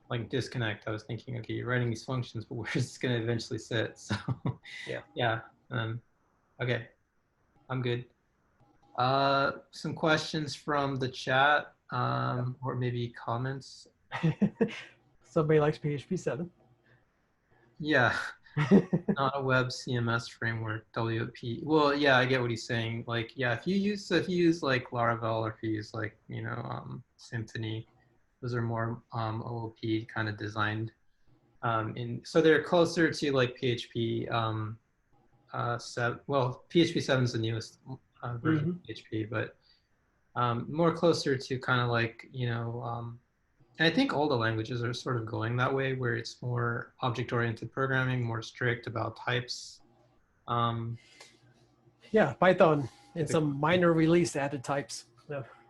like disconnect. I was thinking, okay, you're writing these functions, but where's this going to eventually sit? So yeah. Okay, I'm good. Some questions from the chat, or maybe comments. Somebody likes PHP 7. Yeah, not a web CMS framework, WP. Well, yeah, I get what he's saying. Like, yeah, if you use like Laravel, or if you use like Symfony, those are more OOP kind of designed. So they're closer to like PHP 7. Well, PHP 7 is the newest version of PHP, but more closer to kind of like I think all the languages are sort of going that way, where it's more object-oriented programming, more strict about types. Yeah, Python in some minor release added types,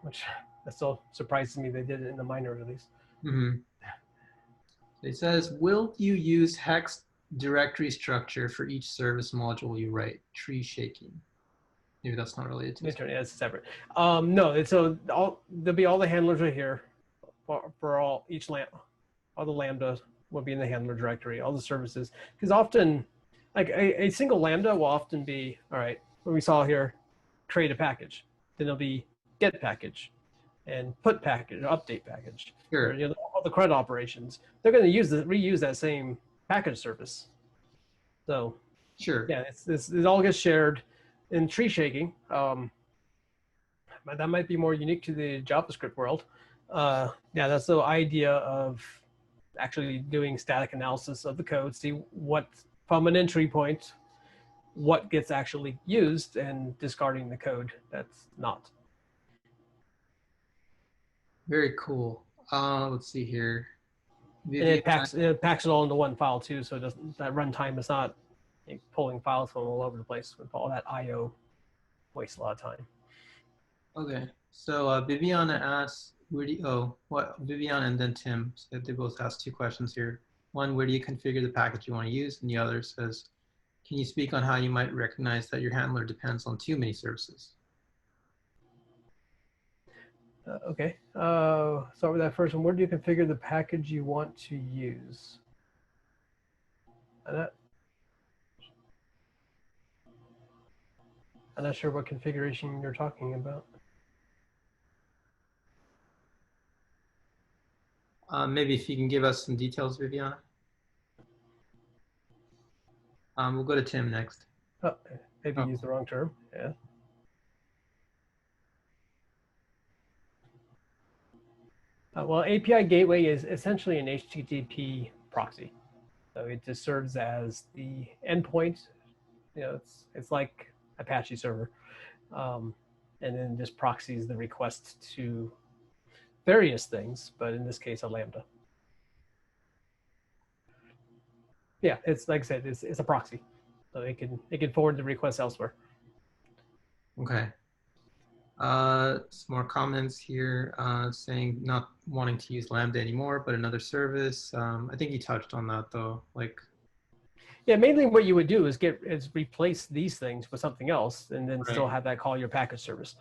which that still surprises me they did it in the minor release. It says, will you use hex directory structure for each service module you write? Tree shaking. Maybe that's not related to it. Yeah, it's separate. No, so there'll be all the handlers right here for all the Lambda will be in the handler directory, all the services. Because often, like a single Lambda will often be, all right, what we saw here, create a package. Then there'll be get package and put package, update package. Sure. Or, all the CRUD operations. They're going to reuse that same package service. So sure. Yeah, it all gets shared. In tree shaking, that might be more unique to the JavaScript world. Yeah, that's the idea of actually doing static analysis of the code, see what, from an entry point, what gets actually used, and discarding the code that's not. Very cool. Let's see here. And it packs it all into one file too, so that runtime is not pulling files from all over the place with all that I/O. Wastes a lot of time. Okay, so Viviana asks, Viviana and then Tim said they both asked two questions here. One, where do you configure the package you want to use? And the other says, can you speak on how you might recognize that your handler depends on too many services? Okay, start with that first one. Where do you configure the package you want to use? I'm not sure what configuration you're talking about. Maybe if you can give us some details, Viviana. We'll go to Tim next. Oh, maybe use the wrong term. Yeah. Well, API gateway is essentially an HTTP proxy. So it just serves as the endpoint. It's like Apache server, and then just proxies the request to various things, but in this case, a Lambda. Yeah, it's like I said, it's a proxy, so it can forward the request elsewhere. Okay. Some more comments here saying not wanting to use Lambda anymore, but another service. I think you touched on that though, like. Yeah, mainly what you would do is replace these things with something else, and then still have that call your package service.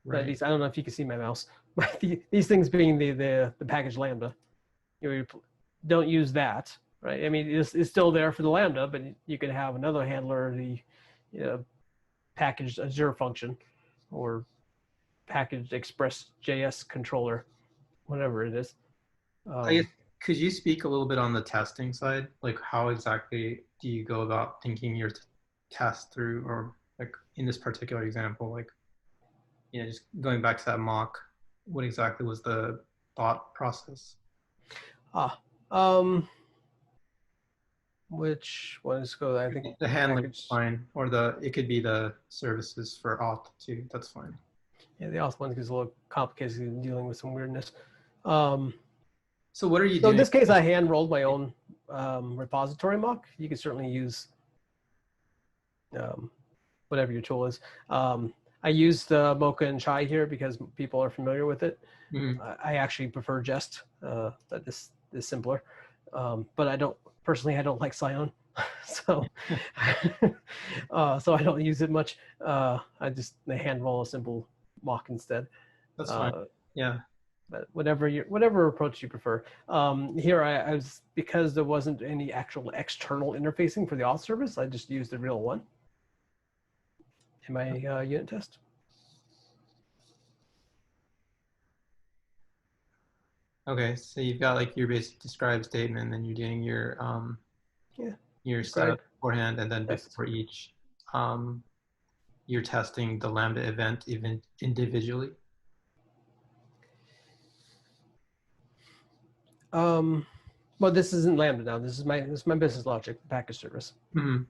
Right. I don't know if you can see my mouse, but these things being the package Lambda, you don't use that, right? I mean, it's still there for the Lambda, but you can have another handler, packaged Azure function or packaged Express.js controller, whatever it is. I guess, could you speak a little bit on the testing side? Like how exactly do you go about thinking your test through, or like in this particular example, like, you know, just going back to that mock, what exactly was the thought process? Which ones go? I think The handling package. is fine, or it could be the services for auth too. That's fine. Yeah, the auth one gets a little complicated 'cause dealing with some weirdness. So what are you So doing? in this case, I hand rolled my own repository mock. You can certainly use whatever your tool is. I used Mocha and Chai here because people are familiar with it. Mhm. I actually prefer Jest. That is simpler. But I don't like Scion, so so I don't use it much. I just hand roll a simple mock instead. That's fine. Yeah. But whatever approach you prefer. Here I was, because there wasn't any actual external interfacing for the auth service, I just used the real one in my unit test. Okay, so you've got like your basic describe statement, and then you're doing your your setup beforehand, and then before each you're testing the Lambda event individually. Well, this isn't Lambda now. This is my business logic package service. Mm-hmm.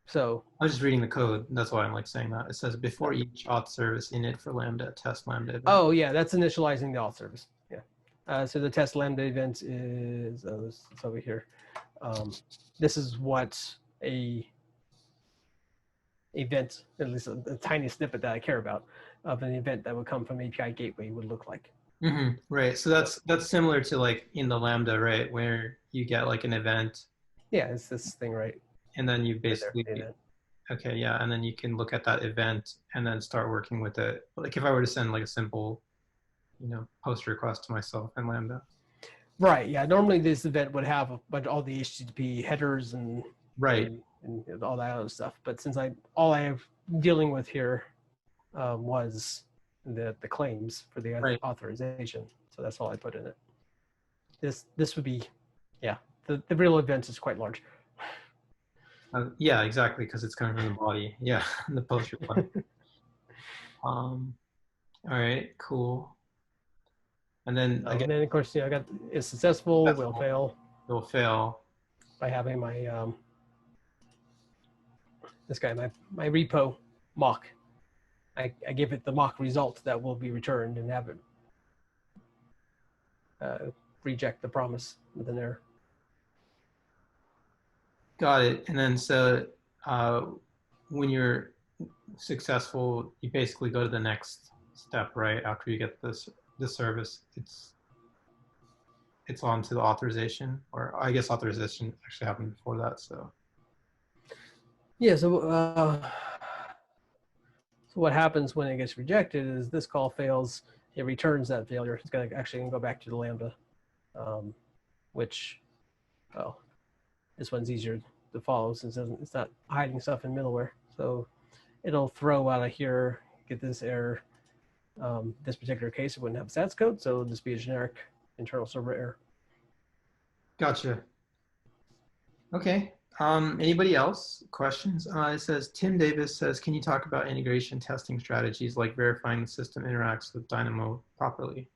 So I was just reading the code. That's why I'm like saying that. It says before each auth service init for Lambda, test Lambda event. Oh yeah, that's initializing the auth service. Yeah. So the test Lambda event is it's over here. This is what a event, at least a tiny snippet that I care about, of an event that would come from API gateway would look like. Mm-hmm. Right. So that's similar to like in the Lambda, right, where you get like an event. Yeah, it's this thing, right? And then you basically, okay, yeah, and then you can look at that event and then start working with it. Like if I were to send like a simple, you know, post request to myself in Lambda. Right. Yeah. Normally this event would have all the HTTP headers and right and all that other stuff. But since all I have dealing with here was the claims for the authorization, so that's all I put in it. This would be, yeah. The real event is quite large. Yeah, exactly, because it's coming from the body. Yeah, the post request. All right, cool. And then and then of course, I got is successful, will fail. Will fail by having my this guy, my repo mock. I give it the mock result that will be returned and have it reject the promise with an error. Got it. And then so when you're successful, you basically go to the next step, right? After you get the service, it's on to the authorization, or I guess authorization actually happened before that. So yeah, so what happens when it gets rejected is this call fails, it returns that failure. It's going to actually go back to the Lambda, which, oh, this one's easier to follow since it's not hiding stuff in middleware. So it'll throw out of here, get this error. This particular case, it wouldn't have stats code, so it'll just be a generic internal server error. Gotcha. Okay. Anybody else? Questions? It says, Tim Davis says, can you talk about integration testing strategies like verifying the system interacts with Dynamo properly?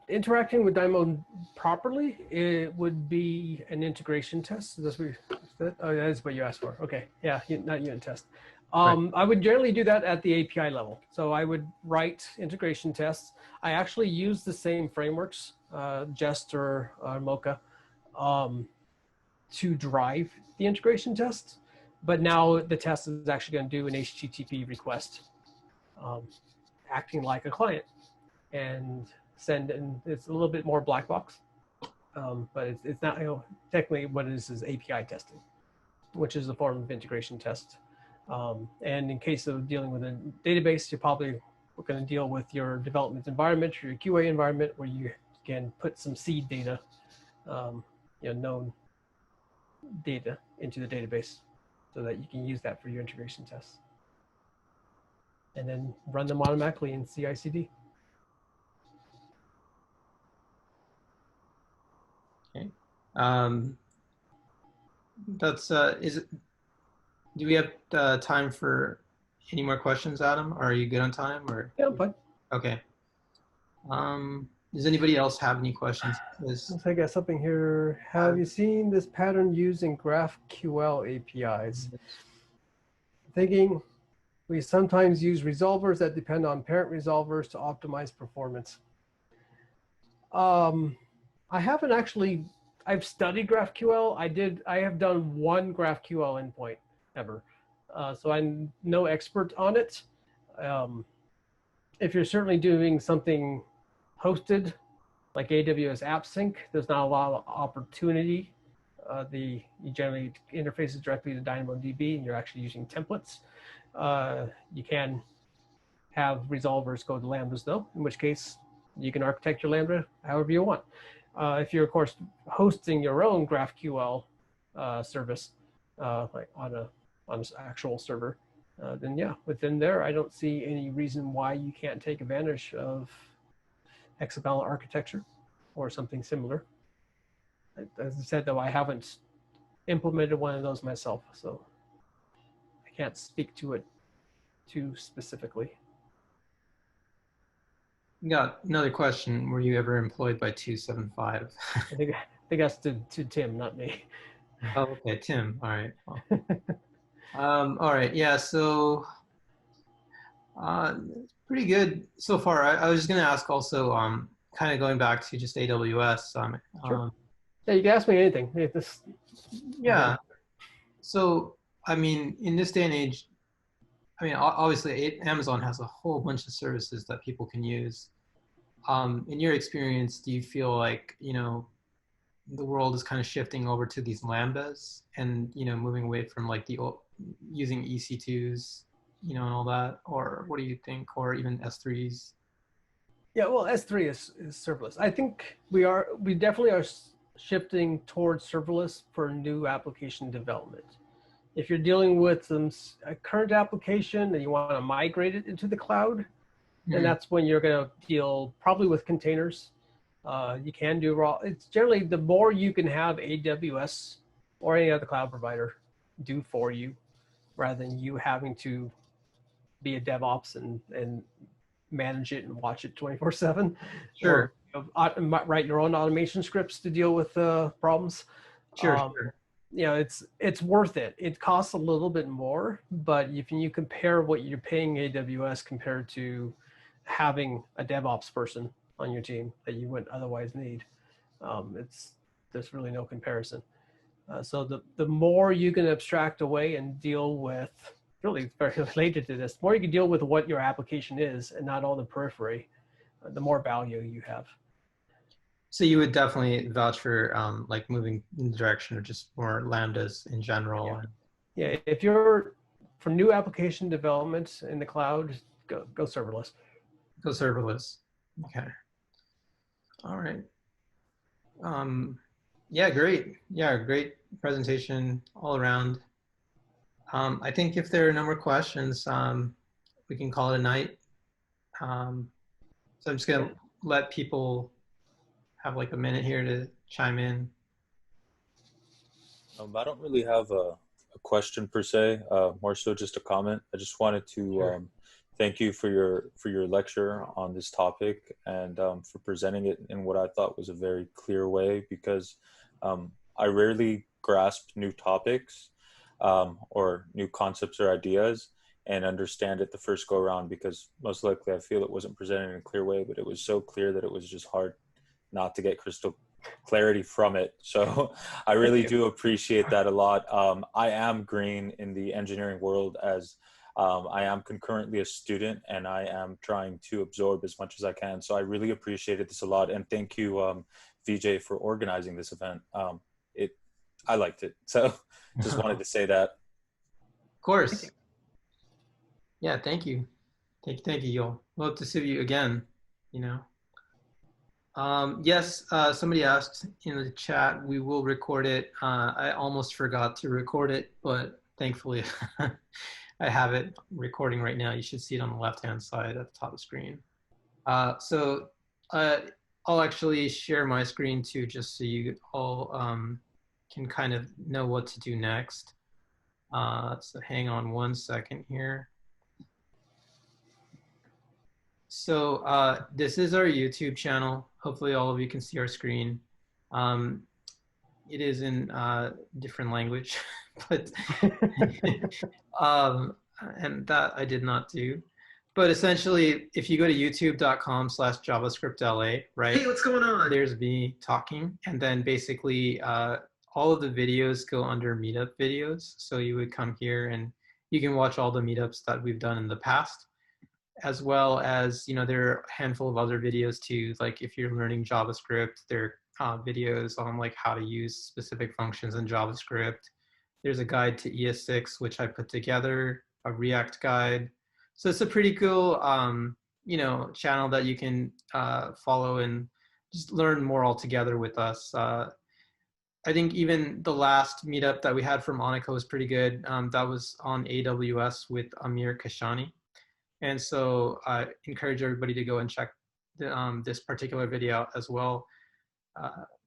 Interacting with Dynamo properly, it would be an integration test. That's what you asked for. Okay, yeah, not unit test. Right. I would generally do that at the API level. So I would write integration tests. I actually use the same frameworks, Jest or Mocha, to drive the integration test. But now the test is actually going to do an HTTP request, acting like a client, and send. And it's a little bit more black box, but it's not, technically what it is API testing, which is a form of integration test. And in case of dealing with a database, you're probably going to deal with your development environment or your QA environment, where you can put some seed data, known data into the database so that you can use that for your integration tests. And then run them automatically in CI/CD. Okay. That's is it? Do we have time for any more questions, Adam? Or are you good on time? Or Yeah, but okay. Does anybody else have any questions? I got something here. Have you seen this pattern used in GraphQL APIs? Thinking we sometimes use resolvers that depend on parent resolvers to optimize performance. I haven't actually, I've studied GraphQL. I have done one GraphQL endpoint ever. So I'm no expert on it. If you're certainly doing something hosted, like AWS AppSync, there's not a lot of opportunity. You generally interfaces directly to DynamoDB and you're actually using templates. You can have resolvers go to Lambdas though, in which case you can architect your Lambda however you want. If you're of course hosting your own GraphQL service, like on an actual server, then yeah, within there, I don't see any reason why you can't take advantage of hexagonal architecture or something similar. As I said, though, I haven't implemented one of those myself, so I can't speak to it too specifically. Got another question. Were you ever employed by 275? I think that's to Tim, not me. Oh, okay, Tim. All right. Well, all right. Yeah. So, pretty good so far. I was just going to ask also, kind of going back to just AWS. Sure. Yeah, you can ask me anything. Yeah. So, I mean, in this day and age, I mean, obviously, Amazon has a whole bunch of services that people can use. In your experience, do you feel like, the world is kind of shifting over to these Lambdas and, moving away from like using EC2s, and all that? Or what do you think? Or even S3s? Yeah, well, S3 is serverless. I think we definitely are shifting towards serverless for new application development. If you're dealing with a current application and you want to migrate it into the cloud, then that's when you're going to deal probably with containers. You can do raw. It's generally the more you can have AWS or any other cloud provider do for you, rather than you having to be a DevOps and manage it and watch it 24/7. Sure. Or write your own automation scripts to deal with problems. Sure. It's worth it. It costs a little bit more, but if you compare what you're paying AWS compared to having a DevOps person on your team that you wouldn't otherwise need, there's really no comparison. So the more you can abstract away and deal with, really very related to this, the more you can deal with what your application is and not all the periphery, the more value you have. So you would definitely vouch for like moving in the direction of just more Lambdas in general. Yeah, if you're for new application development in the cloud, go serverless. Go serverless. Okay. All right. Yeah, great. Yeah, great presentation all around. I think if there are no more questions, we can call it a night. So I'm just gonna let people have like a minute here to chime in. I don't really have a question per se, more so just a comment. I just wanted to thank you for your lecture on this topic and for presenting it in what I thought was a very clear way, because I rarely grasp new topics or new concepts or ideas and understand it the first go around, because most likely I feel it wasn't presented in a clear way, but it was so clear that it was just hard not to get crystal clarity from it. So I really do appreciate that a lot. I am green in the engineering world, as I am concurrently a student and I am trying to absorb as much as I can. So I really appreciated this a lot. And thank you, VJ, for organizing this event. I liked it. So just wanted to say that. Of course. Yeah, thank you. Thank you, Joel. We'll have to see you again, Yes, somebody asked in the chat, we will record it. I almost forgot to record it, but thankfully, I have it recording right now. You should see it on the left-hand side at the top of the screen. I'll actually share my screen too, just so you all can kind of know what to do next. So hang on one second here. So this is our YouTube channel. Hopefully all of you can see our screen. It is in different language, but and that I did not do. But essentially, if you go to youtube.com/JavaScriptLA, right? Hey, what's going on? There's me talking, and then basically all of the videos go under meetup videos. So you would come here and you can watch all the meetups that we've done in the past, as well as, you know, there are a handful of other videos too. Like if you're learning JavaScript, there are videos on like how to use specific functions in JavaScript. There's a guide to ES6, which I put together, a React guide. So it's a pretty cool, you know, channel that you can follow and just learn more altogether with us. I think even the last meetup that we had from Onica was pretty good. That was on AWS with Amir Kashani. And so I encourage everybody to go and check this particular video out as well.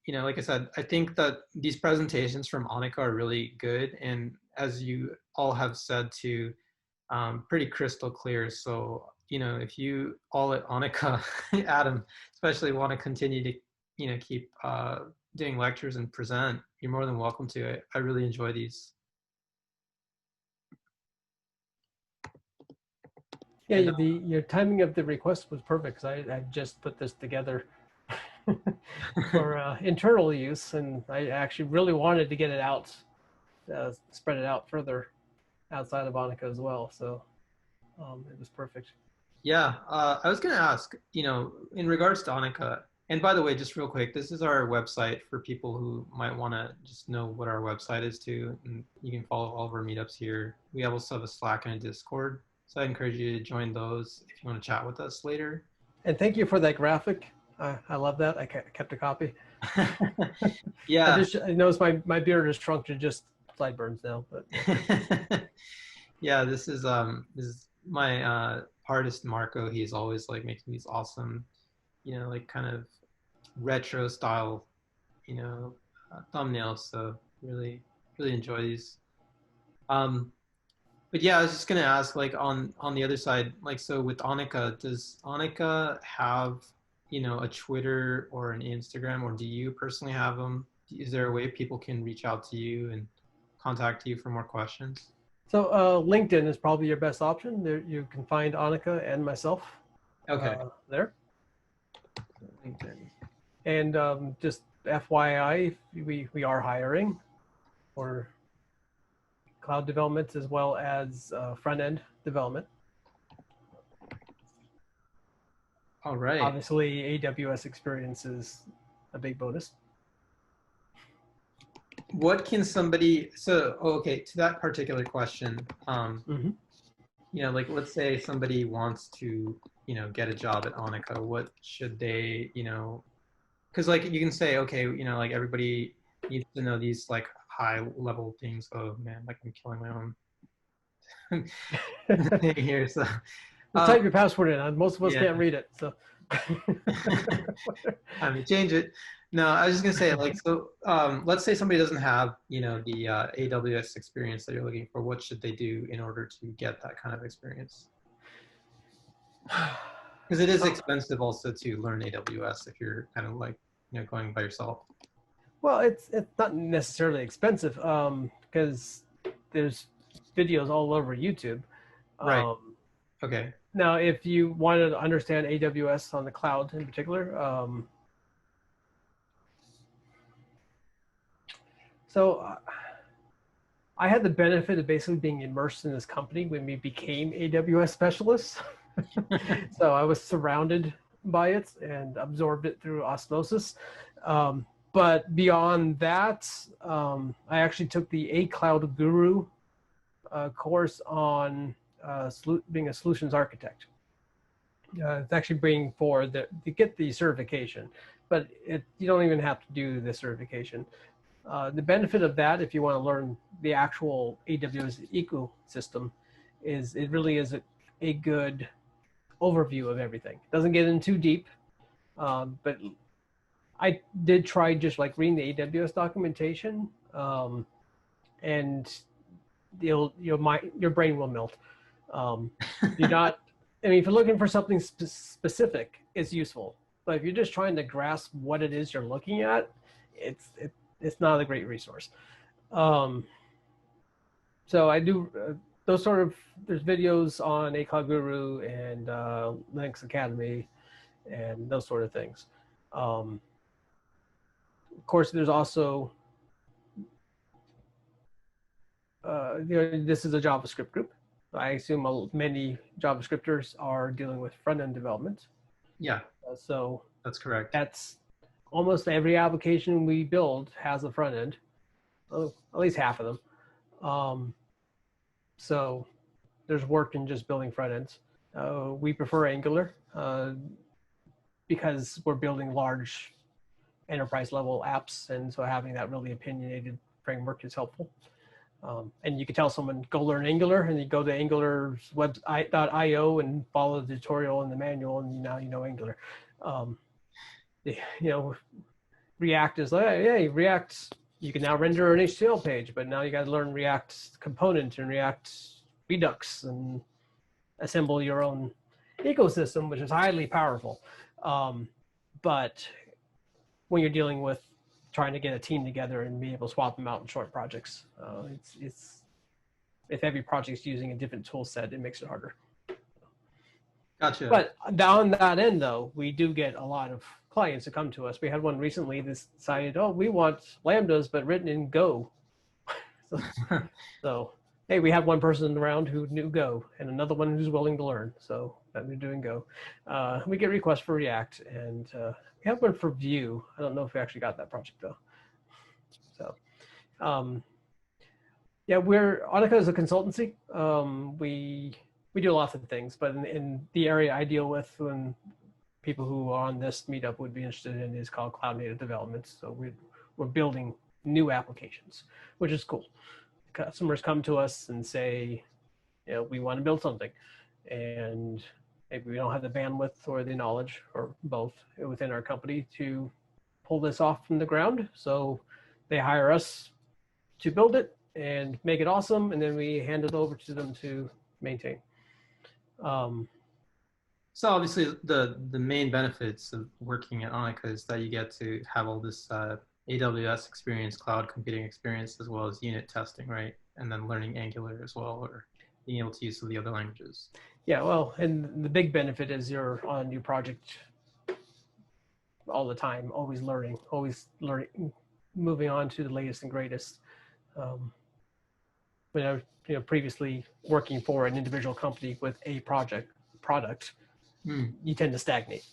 You know, like I said, I think that these presentations from Onica are really good. And as you all have said too, pretty crystal clear. So, you know, if you all at Onica, Adam, especially want to continue to, you know, keep doing lectures and present, you're more than welcome to it. I really enjoy these. Yeah, your timing of the request was perfect, because I just put this together for internal use, and I actually really wanted to get it out, spread it out further outside of Onica as well. So it was perfect. Yeah, I was going to ask, you know, in regards to Onica, and by the way, just real quick, this is our website for people who might want to just know what our website is too. And you can follow all of our meetups here. We also have a Slack and a Discord. So I encourage you to join those if you want to chat with us later. And thank you for that graphic. I love that. I kept a copy. Yeah. I noticed my beard has shrunk to just sideburns now. But yeah, this is my artist Marco. He's always like making these awesome, you know, like kind of retro style, you know, thumbnails. So really enjoy these. But yeah, I was just gonna ask, like on the other side, like, so with Onica, does Onica have, you know, a Twitter or an Instagram, or do you personally have them? Is there a way people can reach out to you and contact you for more questions? So LinkedIn is probably your best option. There you can find Onica and myself. Okay. There. LinkedIn. And just FYI, we are hiring for cloud development as well as front-end development. All right. Obviously, AWS experience is a big bonus. What can somebody, so, okay, to that particular question, you know, like, let's say somebody wants to, you know, get a job at Onica, what should they, you know, because like you can say, okay, you know, like everybody needs to know these like high level things. Oh man, like I'm killing my own thing here. So type your password in. Most of us can't read it. So I mean, change it. No, I was just gonna say, like, so let's say somebody doesn't have, you know, the AWS experience that you're looking for. What should they do in order to get that kind of experience? Because it is expensive also to learn AWS if you're kind of like, you know, going by yourself. Well, it's not necessarily expensive because there's videos all over YouTube. Right. Okay. Now, if you wanted to understand AWS on the cloud in particular, so I had the benefit of basically being immersed in this company when we became AWS specialists. So I was surrounded by it and absorbed it through osmosis. But beyond that, I actually took the A Cloud Guru course on being a solutions architect. It's actually being to get the certification, but you don't even have to do the certification. The benefit of that, if you want to learn the actual AWS ecosystem, is it really is a good overview of everything. It doesn't get in too deep, but I did try just like reading the AWS documentation, and your brain will melt. You're not. I mean, if you're looking for something specific, it's useful. But if you're just trying to grasp what it is you're looking at, it's not a great resource. So I do those sort of, there's videos on A Cloud Guru and Linux Academy and those sort of things. Of course, there's also, this is a JavaScript group. I assume many JavaScripters are dealing with front-end development. Yeah, So that's correct. that's almost every application we build has a front end, at least half of them. So there's work in just building front ends. We prefer Angular because we're building large enterprise level apps, and so having that really opinionated framework is helpful. And you can tell someone, go learn Angular, and you go to Angular's web.io and follow the tutorial and the manual, and now you know Angular. React is like, hey, React, you can now render an HTML page, but now you got to learn React Component and React Redux and assemble your own ecosystem, which is highly powerful. But when you're dealing with trying to get a team together and be able to swap them out in short projects, if every project's using a different tool set, it makes it harder. Gotcha. But on that end, though, we do get a lot of clients that come to us. We had one recently that decided, oh, we want Lambdas, but written in Go. So, hey, we have one person around who knew Go and another one who's willing to learn. So they're doing Go. We get requests for React, and we have one for Vue. I don't know if we actually got that project, though. So, yeah, Onica is a consultancy. We do lots of things, but in the area I deal with, when people who are on this meetup would be interested in, is called cloud native development. So we're building new applications, which is cool. Customers come to us and say, we want to build something, and maybe we don't have the bandwidth or the knowledge, or both, within our company to pull this off from the ground. So they hire us to build it and make it awesome, and then we hand it over to them to maintain. So obviously the main benefits of working at Onica is that you get to have all this AWS experience, cloud computing experience, as well as unit testing, right? And then learning Angular as well, or being able to use some of the other languages. Yeah, well, and the big benefit is you're on a new project all the time, always learning, moving on to the latest and greatest. Previously working for an individual company with a product, you tend to stagnate.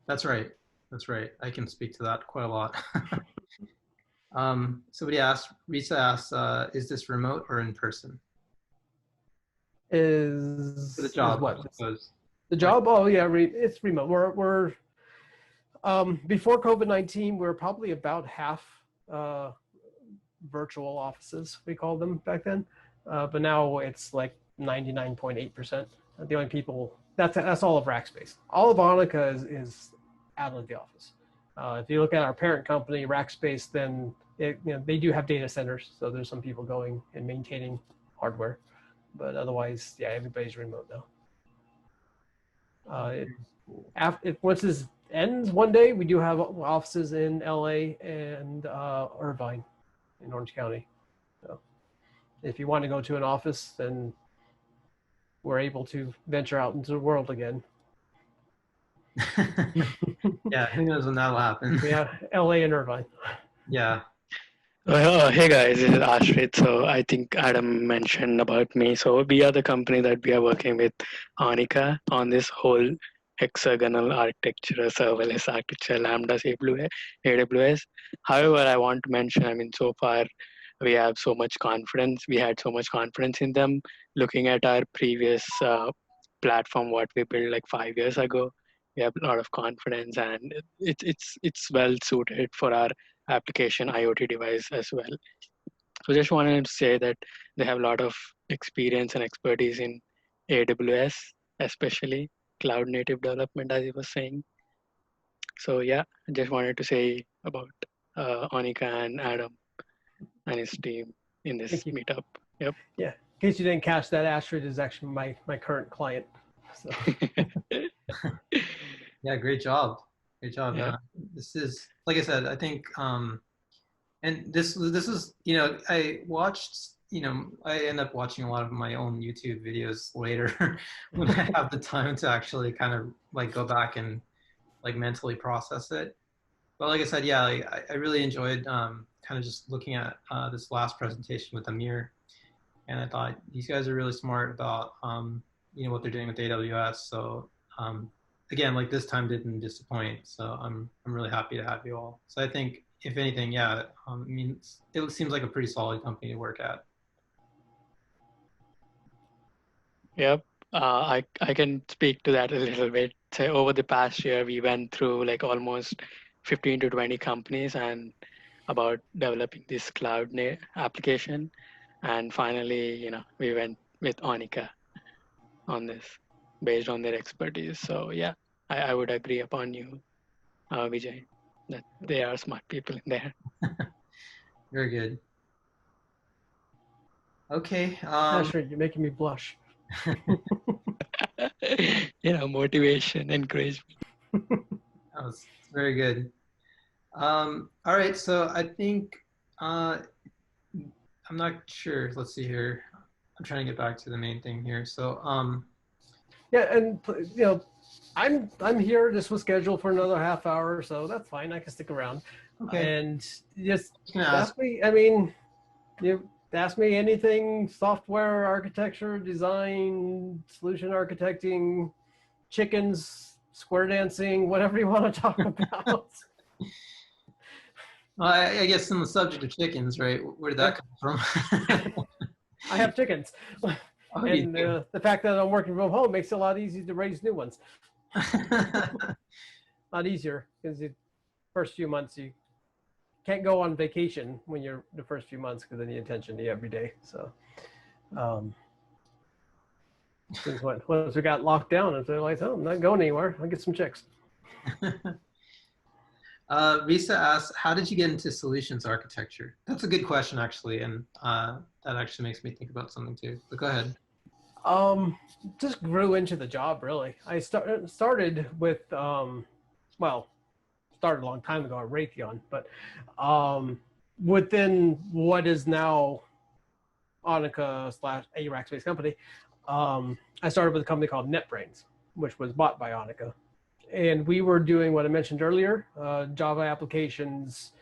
That's right. That's right. I can speak to that quite a lot. Somebody asked, Risa asked, is this remote or in person? For the job, what? I suppose. The job? Oh yeah, it's remote. We're before COVID-19, we're probably about half virtual offices, we called them back then. But now it's like 99.8%. The only people, that's all of Rackspace. All of Arnica is out of the office. If you look at our parent company, Rackspace, then they do have data centers. So there's some people going and maintaining hardware. But otherwise, yeah, everybody's remote now. Once this ends one day, we do have offices in LA and Irvine in Orange County. So if you want to go to an office, then we're able to venture out into the world again. Yeah, who knows when that'll happen. Yeah, LA and Irvine. Yeah. Hey guys, this is Ashrit. So I think Adam mentioned about me. So we are the company that we are working with Arnica on this whole hexagonal architecture, serverless architecture, Lambdas, AWS. However, I want to mention, so far we have so much confidence. We had so much confidence in them. Looking at our previous platform, what we built like 5 years ago, we have a lot of confidence, and it's well suited for our application IoT device as well. So just wanted to say that they have a lot of experience and expertise in AWS, especially cloud native development, as you were saying. So yeah, I just wanted to say about Onica and Adam and his team in this Thank you. meetup. Yep. Yeah. In case you didn't catch that, Astrid is actually my current client. So. Yeah, great job. Great job. Yeah. This is, like I said, I think, and this is, you know, I watched, you know, I end up watching a lot of my own YouTube videos later when I have the time to actually kind of like go back and like mentally process it. But like I said, yeah, like, I really enjoyed kind of just looking at this last presentation with Amir. And I thought these guys are really smart about, you know, what they're doing with AWS. So again, like this time didn't disappoint. So I'm really happy to have you all. So I think if anything, yeah, I mean, it seems like a pretty solid company to work at. Yep. I can speak to that a little bit. So over the past year, we went through like almost 15 to 20 companies and about developing this cloud application. And finally, you know, we went with Onica on this based on their expertise. So yeah, I would agree upon you, Vijay, that they are smart people in there. Very good. Okay. Astrid, you're making me blush. You know, motivation, encouragement. That was very good. All right, so I think I'm not sure. Let's see here. I'm trying to get back to the main thing here. So yeah, and you know, I'm here. This was scheduled for another half hour, so that's fine. I can stick around. okay. And just Ask. ask me. I mean, you ask me anything: software architecture, design, solution architecting, chickens, square dancing, whatever you want to talk about. I guess on the subject of chickens, right? Where did that come from? I have chickens. Oh, And the fact that I'm working from home makes it a lot easier to raise new ones. A lot easier because the first few months you can't go on vacation when you're the first few months because of the attention to you every day. So once we got locked down, and they're like, oh, I'm not going anywhere. I'll get some chicks. Risa asks, how did you get into solutions architecture? That's a good question, actually. And that actually makes me think about something too, but go ahead. Just grew into the job, really. I started with, well, started a long time ago at Raytheon, but within what is now Onica / a Rackspace company, I started with a company called NetBrains, which was bought by Onica. And we were doing what I mentioned earlier, Java applications,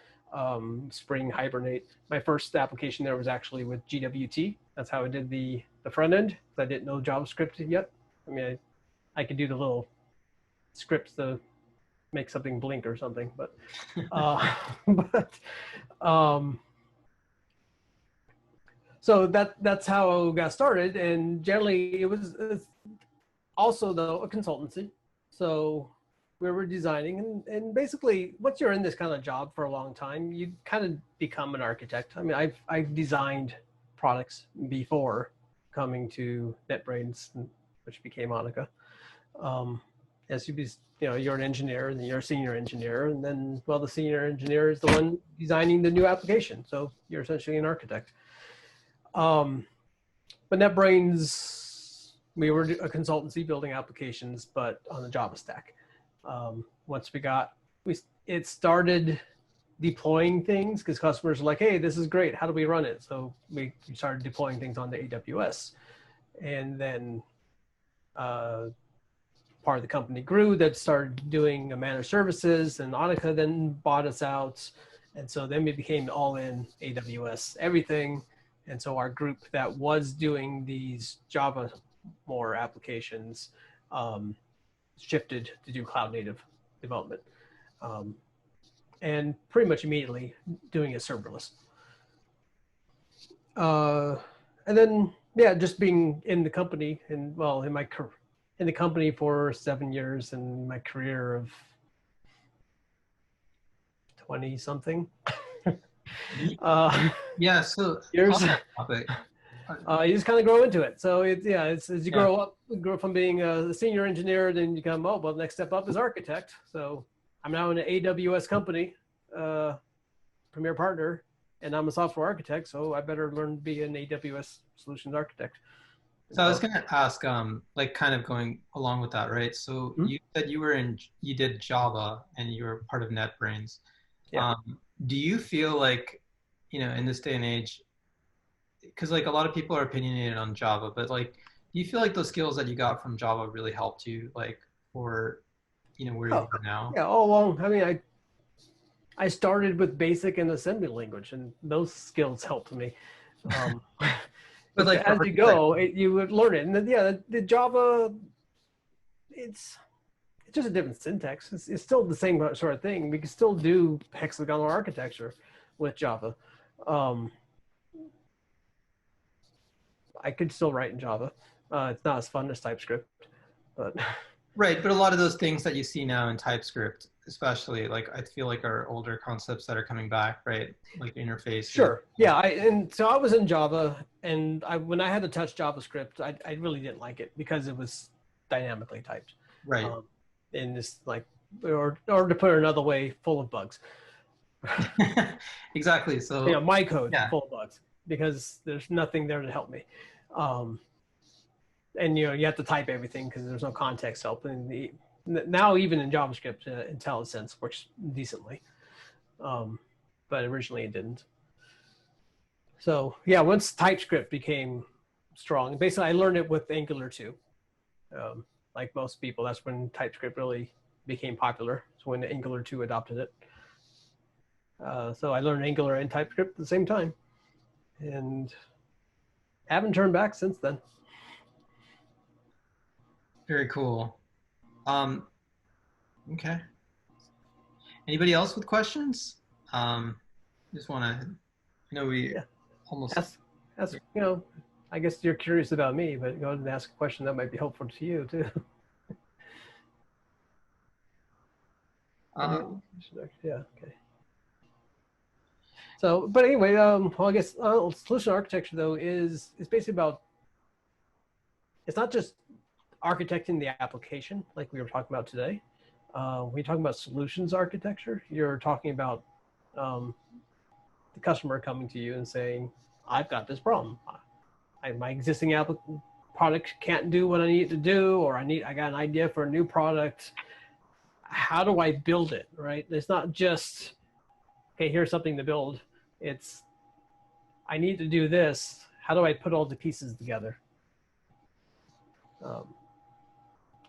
Spring, Hibernate. My first application there was actually with GWT. That's how I did the front end. I didn't know JavaScript yet. I mean, I could do the little scripts to make something blink or something, but so that's how I got started. And generally, it's also though a consultancy. So we were designing, and basically, once you're in this kind of job for a long time, you kind of become an architect. I mean, I've designed products before coming to NetBrains, which became Onica. As you're an engineer, and then you're a senior engineer, and then, well, the senior engineer is the one designing the new application. So you're essentially an architect. But NetBrains, we were a consultancy building applications, but on the Java stack. Once it started deploying things because customers are like, hey, this is great. How do we run it? So we started deploying things on the AWS. And then part of the company grew that started doing managed services, and Onica then bought us out. And so then we became all in AWS, everything. And so our group that was doing these Java more applications shifted to do cloud native development. And pretty much immediately doing it serverless. And then, yeah, just being in the company and, well, in the company for 7 years, and my career of 20 something. Yeah, so years. on that topic, You just kind of grow into it. So it's as you Yeah. grow up, you grow from being a senior engineer, then you become, oh, well, the next step up is architect. So I'm now in an AWS company, premier partner, and I'm a software architect. So I better learn to be an AWS solutions architect. so I was going to ask, like kind of going along with that, right? So Mhm. you said you did Java and you were part of NetBrains. Yeah. Do you feel like, in this day and age, because like a lot of people are opinionated on Java, but like, do you feel like those skills that you got from Java really helped you, like, for, where you are now? Yeah, all along. I mean, I started with basic and assembly language, and those skills helped me. But like as you go, you would learn it. And then, yeah, the Java, it's just a different syntax. It's still the same sort of thing. We can still do hexagonal architecture with Java. I could still write in Java. It's not as fun as TypeScript, but right. But a lot of those things that you see now in TypeScript, especially, like I feel like are older concepts that are coming back, right? Like interface. Sure. Yeah. And so I was in Java, and when I had to touch JavaScript, I really didn't like it because it was dynamically typed. Right. And it's like, or to put it another way, full of bugs. Exactly. So my code full of bugs because there's nothing there to help me. And you have to type everything because there's no context help. And now even in JavaScript, IntelliSense works decently, but originally it didn't. So yeah, once TypeScript became strong, basically I learned it with Angular 2. Like most people, that's when TypeScript really became popular. So when Angular 2 adopted it. So I learned Angular and TypeScript at the same time, and haven't turned back since then. Very cool. Okay. Anybody else with questions? Just want to, we almost. Ask, I guess you're curious about me, but go ahead and ask a question that might be helpful to you too. Yeah. Okay. So, but anyway, well, I guess solution architecture though is basically about. It's not just architecting the application like we were talking about today. When you're talking about solutions architecture, you're talking about the customer coming to you and saying, "I've got this problem. My existing product can't do what I need it to do, or I got an idea for a new product. How do I build it?" Right? It's not just, okay, here's something to build. It's, I need to do this. How do I put all the pieces together?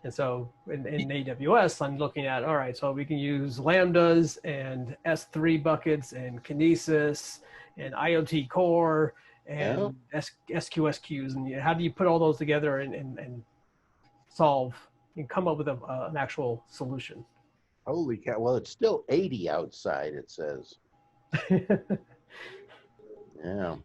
And so in AWS, I'm looking at, all right, so we can use Lambdas and S3 buckets and Kinesis and IoT Core and SQSQs. And how do you put all those together and solve and come up with an actual solution? Holy cow. Well, it's still 80 outside, it says. Yeah.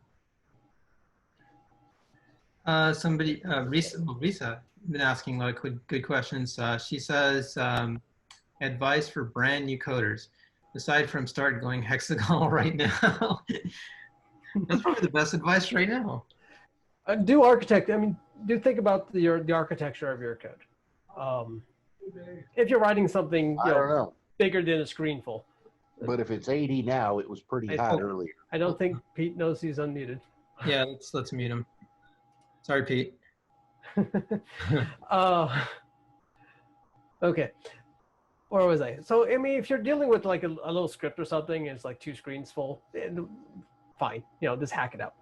Somebody, Risa, been asking a lot of good questions. She says, advice for brand new coders, aside from start going hexagonal right now. That's probably the best advice right now. Do think about the architecture of your code. If you're writing something I don't know. bigger than a screen full. But if it's 80 now, it was pretty hot earlier. I don't think Pete knows he's unmuted. Yeah, let's mute him. Sorry, Pete. Okay. Where was I? So, if you're dealing with like a little script or something, and it's like 2 screens full, fine, just hack it out.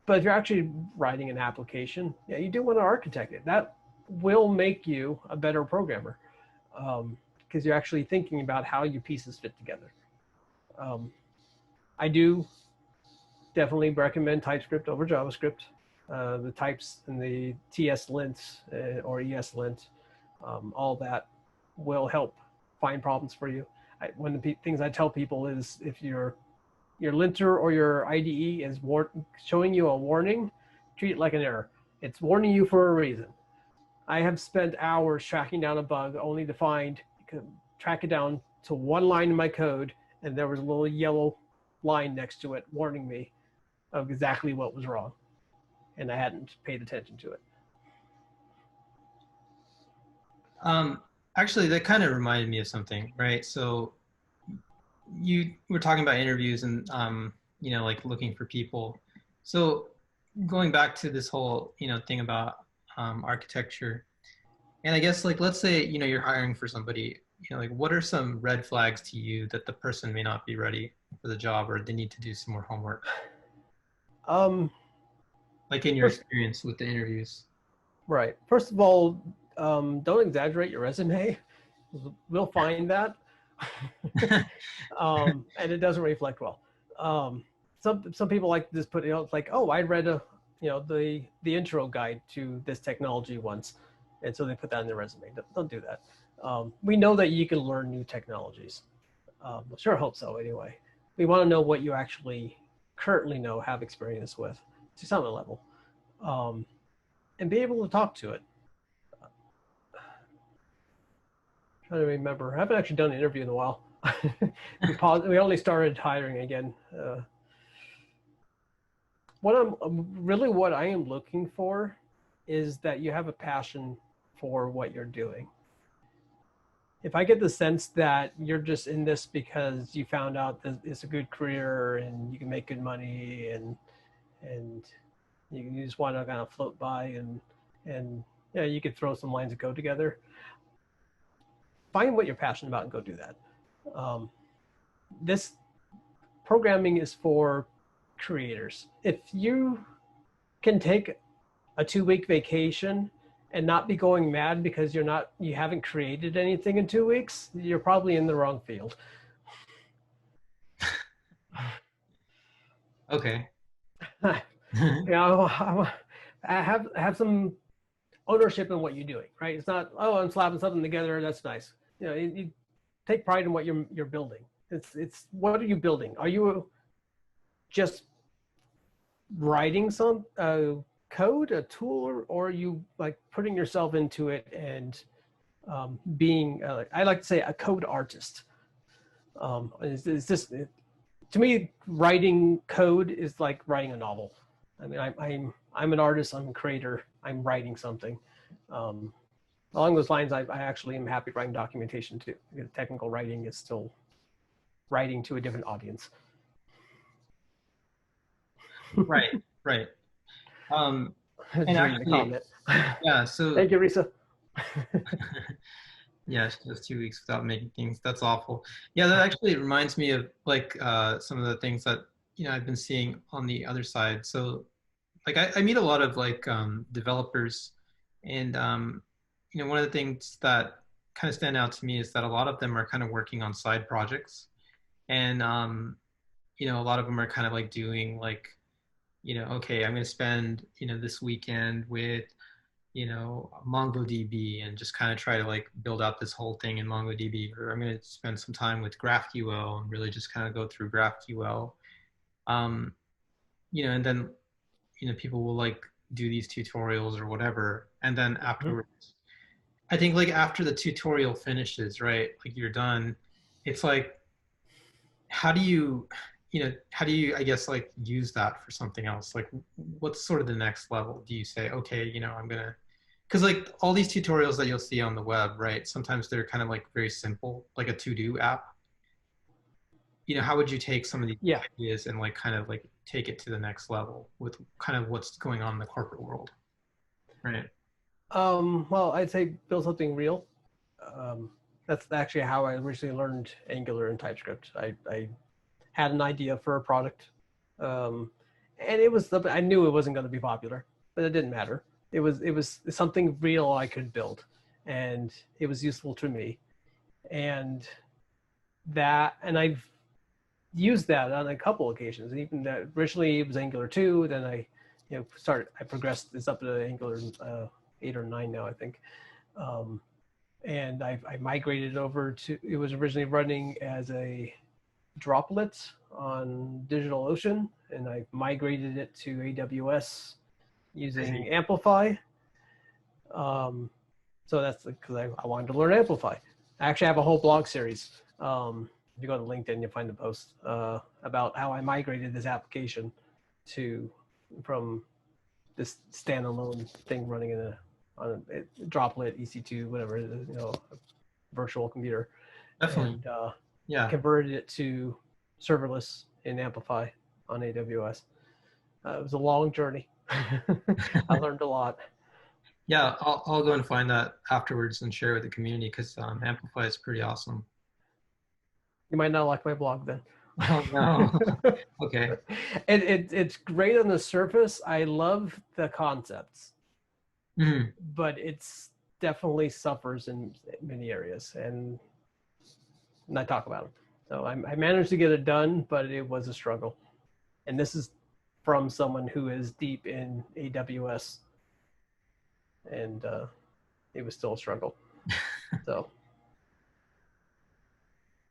But if you're actually writing an application, you do want to architect it. That will make you a better programmer, because you're actually thinking about how your pieces fit together. I do definitely recommend TypeScript over JavaScript. The types and the TS-lint or ES-lint, all that will help find problems for you. One of the things I tell people is if your linter or your IDE is showing you a warning, treat it like an error. It's warning you for a reason. I have spent hours tracking down a bug only to track it down to one line in my code and there was a little yellow line next to it warning me of exactly what was wrong, and I hadn't paid attention to it. Actually, that kind of reminded me of something, right? So you were talking about interviews and, you know, like looking for people. So going back to this whole, you know, thing about architecture, and I guess like, let's say, you know, you're hiring for somebody, you know, like what are some red flags to you that the person may not be ready for the job or they need to do some more homework? Like in your experience with the interviews. Right. First of all, don't exaggerate your resume. We'll find that. And it doesn't reflect well. Some people like to just put, you know, it's like, oh, I read the intro guide to this technology once, and so they put that in their resume. Don't do that. We know that you can learn new technologies. Sure hope so anyway. We want to know what you actually currently know, have experience with to some level, and be able to talk to it. Trying to remember. I haven't actually done an interview in a while. We only started hiring again. What I am looking for is that you have a passion for what you're doing. If I get the sense that you're just in this because you found out that it's a good career and you can make good money and you just want to kind of float by and yeah, you could throw some lines of code together. Find what you're passionate about and go do that. This programming is for creators. If you can take a 2-week vacation and not be going mad because you haven't created anything in 2 weeks, you're probably in the wrong field. Okay. You know, I have some ownership in what you're doing, right? It's not, oh, I'm slapping something together, that's nice. You know, you take pride in what you're building. It's what are you building? Are you just writing some code, a tool, or are you like putting yourself into it and being, I like to say, a code artist? It's just, to me, writing code is like writing a novel. I mean, I'm an artist, I'm a creator, I'm writing something. Along those lines, I actually am happy writing documentation too. Technical writing is still writing to a different audience. Right. And actually, yeah, so thank you, Risa. yeah, just 2 weeks without making things. That's awful. Yeah, that actually reminds me of like some of the things that, you know, I've been seeing on the other side. So like I meet a lot of like developers, and you know, one of the things that kind of stand out to me is that a lot of them are kind of working on side projects, and you know, a lot of them are kind of like doing like, you know, okay, I'm going to spend, you know, this weekend with, you know, MongoDB and just kind of try to like build out this whole thing in MongoDB, or I'm going to spend some time with GraphQL and really just kind of go through GraphQL. You know, and then, you know, people will like do these tutorials or whatever. And then afterwards, I think like after the tutorial finishes, right, like you're done, it's like, how do you, I guess, like use that for something else? Like what's sort of the next level? Do you say, okay, you know, I'm gonna, because like all these tutorials that you'll see on the web, right, sometimes they're kind of like very simple, like a to-do app. You know, how would you take some of these ideas and like kind of like take it to the next level with kind of what's going on in the corporate world, right? Well, I'd say build something real. That's actually how I originally learned Angular and TypeScript. I had an idea for a product, and it was, I knew it wasn't going to be popular, but it didn't matter. It was something real I could build, and it was useful to me, and I've used that on a couple occasions. Even that originally it was Angular 2, then I progressed this up to Angular 8 or 9 now, I think. And I migrated over to, it was originally running as a droplet on DigitalOcean, and I migrated it to AWS using Amplify. So that's because I wanted to learn Amplify. I actually have a whole blog series If you go to LinkedIn, you'll find the post about how I migrated this application from this standalone thing running on a droplet EC2, whatever, a virtual computer. Definitely. And Yeah. converted it to serverless in Amplify on AWS. It was a long journey. I learned a lot. Yeah, I'll go and find that afterwards and share with the community because Amplify is pretty awesome. You might not like my blog then. Oh no. Okay. It's great on the surface. I love the concepts, but it's definitely suffers in many areas, and I talk about them. So I managed to get it done, but it was a struggle. And this is from someone who is deep in AWS, and it was still a struggle. So,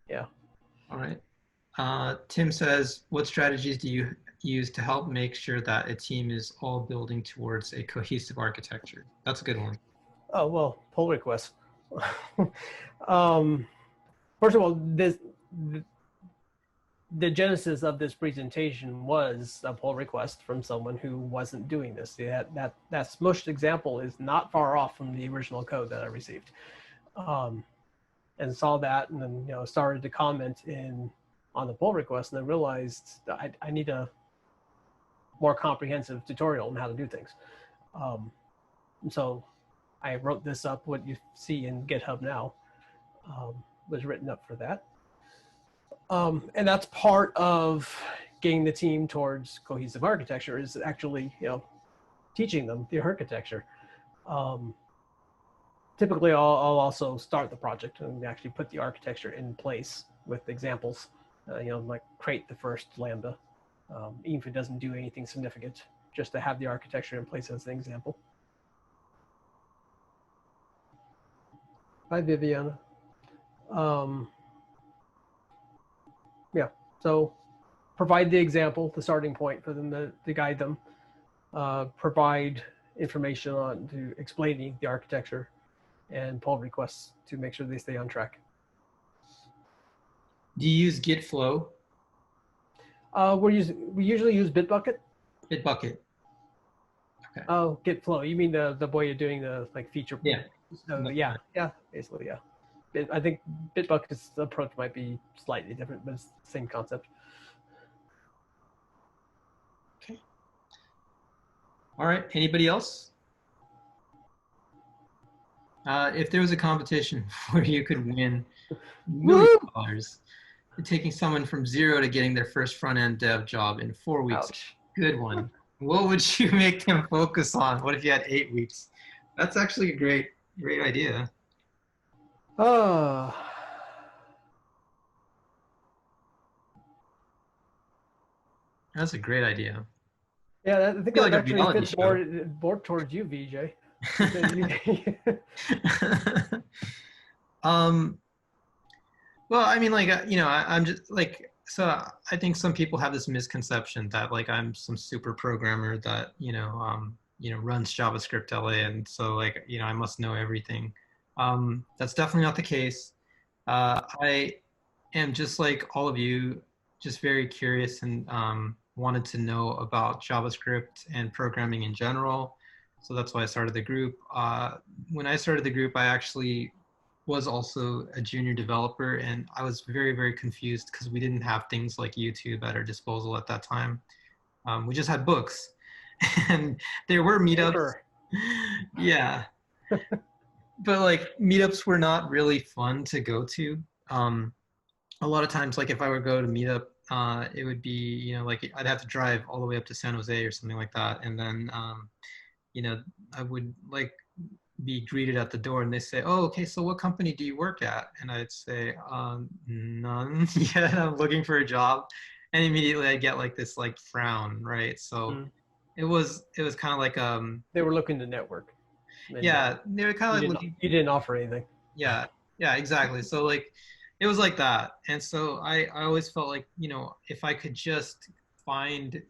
yeah. All right. Tim says, what strategies do you use to help make sure that a team is all building towards a cohesive architecture? That's a good one. Oh, well, pull requests. First of all, the genesis of this presentation was a pull request from someone who wasn't doing this. That smushed example is not far off from the original code that I received, and saw that, and then started to comment on the pull request, and then realized that I need a more comprehensive tutorial on how to do things. So I wrote this up. What you see in GitHub now was written up for that. And that's part of getting the team towards cohesive architecture, is actually, teaching them the architecture. Typically, I'll also start the project and actually put the architecture in place with examples, like create the first Lambda, even if it doesn't do anything significant, just to have the architecture in place as an example. Hi, Viviana. Yeah, so provide the example, the starting point for them to guide them, provide information to explaining the architecture, and pull requests to make sure they stay on track. Do you use Git flow? We usually use Bitbucket. Bitbucket. Okay. Oh, Git flow. You mean the way you're doing the feature? Yeah. Yeah, basically, yeah. I think Bitbucket's approach might be slightly different, but it's the same concept. Okay. All right. Anybody else? If there was a competition where you could win millions of dollars, taking someone from zero to getting their first front-end dev job in 4 weeks, Ouch. Good one. What would you make them focus on? What if you had 8 weeks? That's actually a great idea. Oh. That's a great idea. Yeah, I think that like a actually reality fits more towards you, VJ. Well, I mean, I'm just so I think some people have this misconception that I'm some super programmer that runs JavaScriptLA, and so I must know everything. That's definitely not the case. I am just like all of you, just very curious and wanted to know about JavaScript and programming in general. So that's why I started the group. When I started the group, I actually was also a junior developer, and I was very, very confused because we didn't have things like YouTube at our disposal at that time. We just had books, and there were meetups. Yeah. But meetups were not really fun to go to. A lot of times, if I would go to meetup, it would be, I'd have to drive all the way up to San Jose or something like that. And then, I would be greeted at the door and they say, oh, okay, so what company do you work at? And I'd say, none yet, I'm looking for a job. And immediately I get this frown, right? So it was kind of they were looking to network. Yeah, they were kind of looking. You didn't offer anything. Yeah, exactly. So it was like that. And so I always felt if I could just find,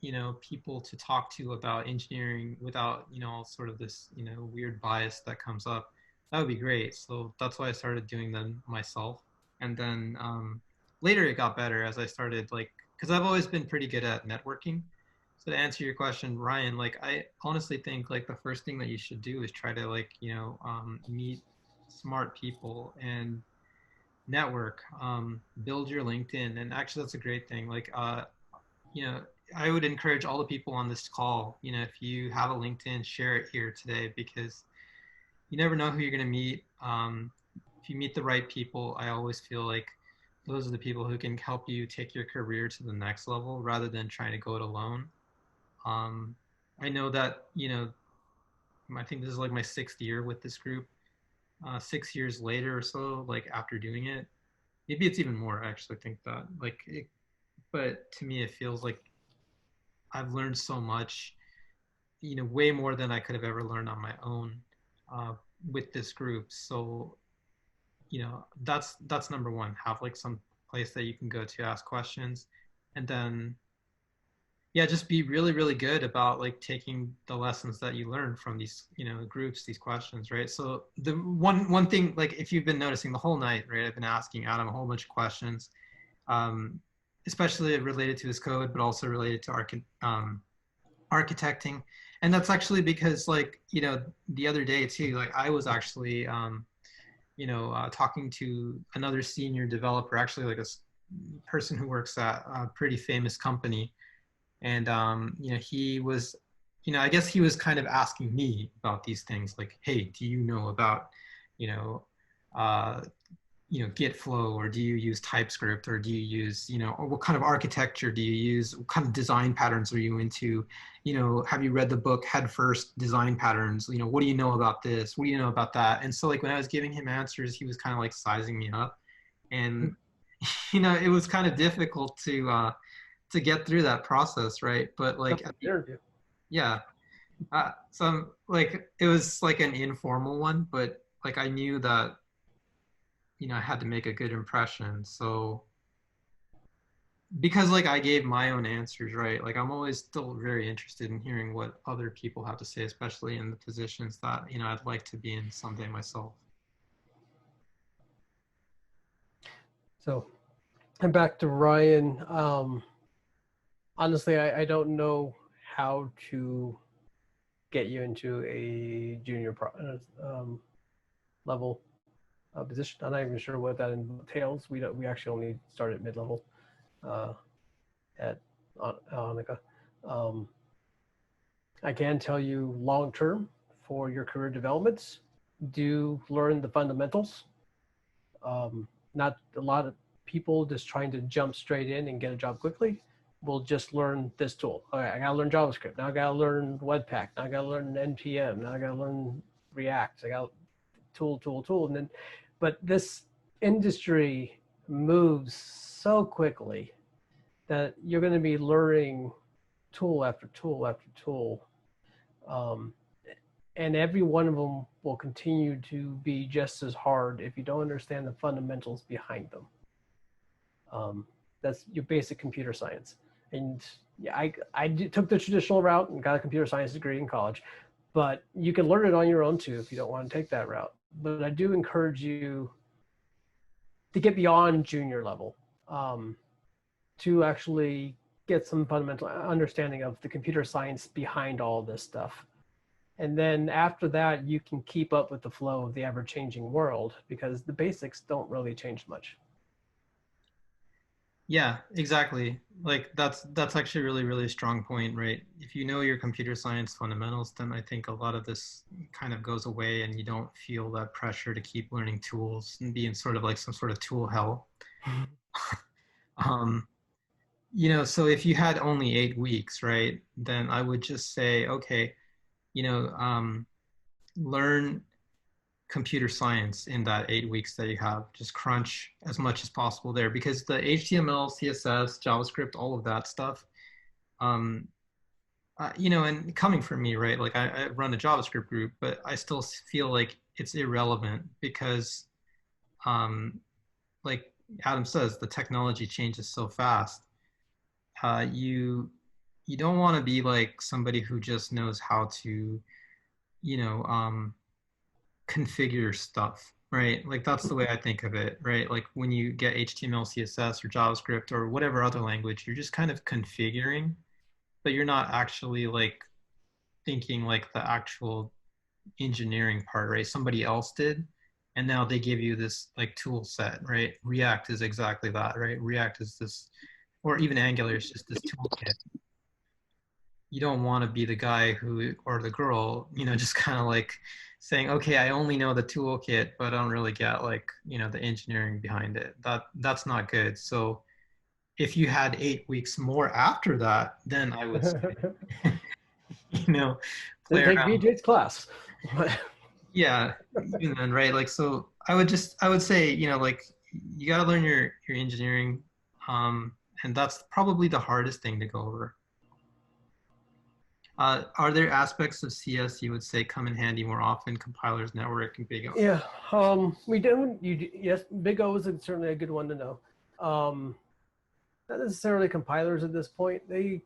people to talk to about engineering without, sort of this, weird bias that comes up, that would be great. So that's why I started doing them myself. And then later it got better as I started like, because I've always been pretty good at networking. So to answer your question, Ryan, like I honestly think like the first thing that you should do is try to like, meet smart people and network, build your LinkedIn. And actually that's a great thing. Like, I would encourage all the people on this call, if you have a LinkedIn, share it here today, because you never know who you're going to meet. If you meet the right people, I always feel like those are the people who can help you take your career to the next level rather than trying to go it alone. I know that, I think this is like my 6th year with this group. 6 years later or so, like after doing it, maybe it's even more. I actually think that but to me, it feels like I've learned so much, way more than I could have ever learned on my own with this group. So, that's number one. Have like some place that you can go to ask questions, and then yeah, just be really, really good about like taking the lessons that you learn from these, groups, these questions, right? So the one thing, like if you've been noticing the whole night, right, I've been asking Adam a whole bunch of questions, especially related to his code, but also related to architecting. And that's actually because like, the other day too, like I was actually, talking to another senior developer, actually like a person who works at a pretty famous company. And, he was, I guess he was kind of asking me about these things like, hey, do you know about, Git flow, or do you use TypeScript, or do you use, or what kind of architecture do you use? What kind of design patterns are you into? Have you read the book Head First Design Patterns? What do you know about this? What do you know about that? And so like when I was giving him answers, he was kind of like sizing me up, and, it was kind of difficult to get through that process, right? But like, yeah, so like it was like an informal one, but like I knew that I had to make a good impression. So because like I gave my own answers, right? Like I'm always still very interested in hearing what other people have to say, especially in the positions that I'd like to be in someday myself. So, and back to Ryan. Honestly, I don't know how to get you into a junior level position. I'm not even sure what that entails. We actually only start at mid-level at Onica. I can tell you long-term for your career developments, do learn the fundamentals. Not a lot of people just trying to jump straight in and get a job quickly will just learn this tool. All right, I gotta learn JavaScript. Now I gotta learn Webpack. Now I gotta learn NPM. Now I gotta learn React. I got tool. And then, but this industry moves so quickly that you're gonna be learning tool after tool after tool. And every one of them will continue to be just as hard if you don't understand the fundamentals behind them. That's your basic computer science. And yeah, I took the traditional route and got a computer science degree in college, but you can learn it on your own too if you don't want to take that route. But I do encourage you to get beyond junior level, to actually get some fundamental understanding of the computer science behind all this stuff. And then after that, you can keep up with the flow of the ever-changing world, because the basics don't really change much. Yeah, exactly. Like that's actually a really, really strong point, right? If you know your computer science fundamentals, then I think a lot of this kind of goes away and you don't feel that pressure to keep learning tools and be in sort of like some sort of tool hell. So if you had only 8 weeks, right, then I would just say, okay, learn computer science in that 8 weeks that you have. Just crunch as much as possible there, because the HTML, CSS, JavaScript, all of that stuff, and coming from me, right, like I run a JavaScript group, but I still feel like it's irrelevant because, like Adam says, the technology changes so fast. You don't want to be like somebody who just knows how to, configure stuff, right? Like that's the way I think of it, right? Like when you get HTML, CSS, or JavaScript, or whatever other language, you're just kind of configuring, but you're not actually like thinking like the actual engineering part, right? Somebody else did, and now they give you this like tool set, right? React is exactly that, right? React is this, or even Angular is just this toolkit. You don't want to be the guy who, or the girl, you know, just kind of like saying, okay, I only know the toolkit, but I don't really get like, you know, the engineering behind it. That's not good. So if you had 8 weeks more after that, then I would say, you know, play Then take around. BJ's class. Yeah, even then, right? Like, so I would say, you know, like you got to learn your engineering, and that's probably the hardest thing to go over. Are there aspects of CS you would say come in handy more often? Compilers, network, and big O? Yeah, we don't. Yes, Big O is certainly a good one to know. Not necessarily compilers at this point. The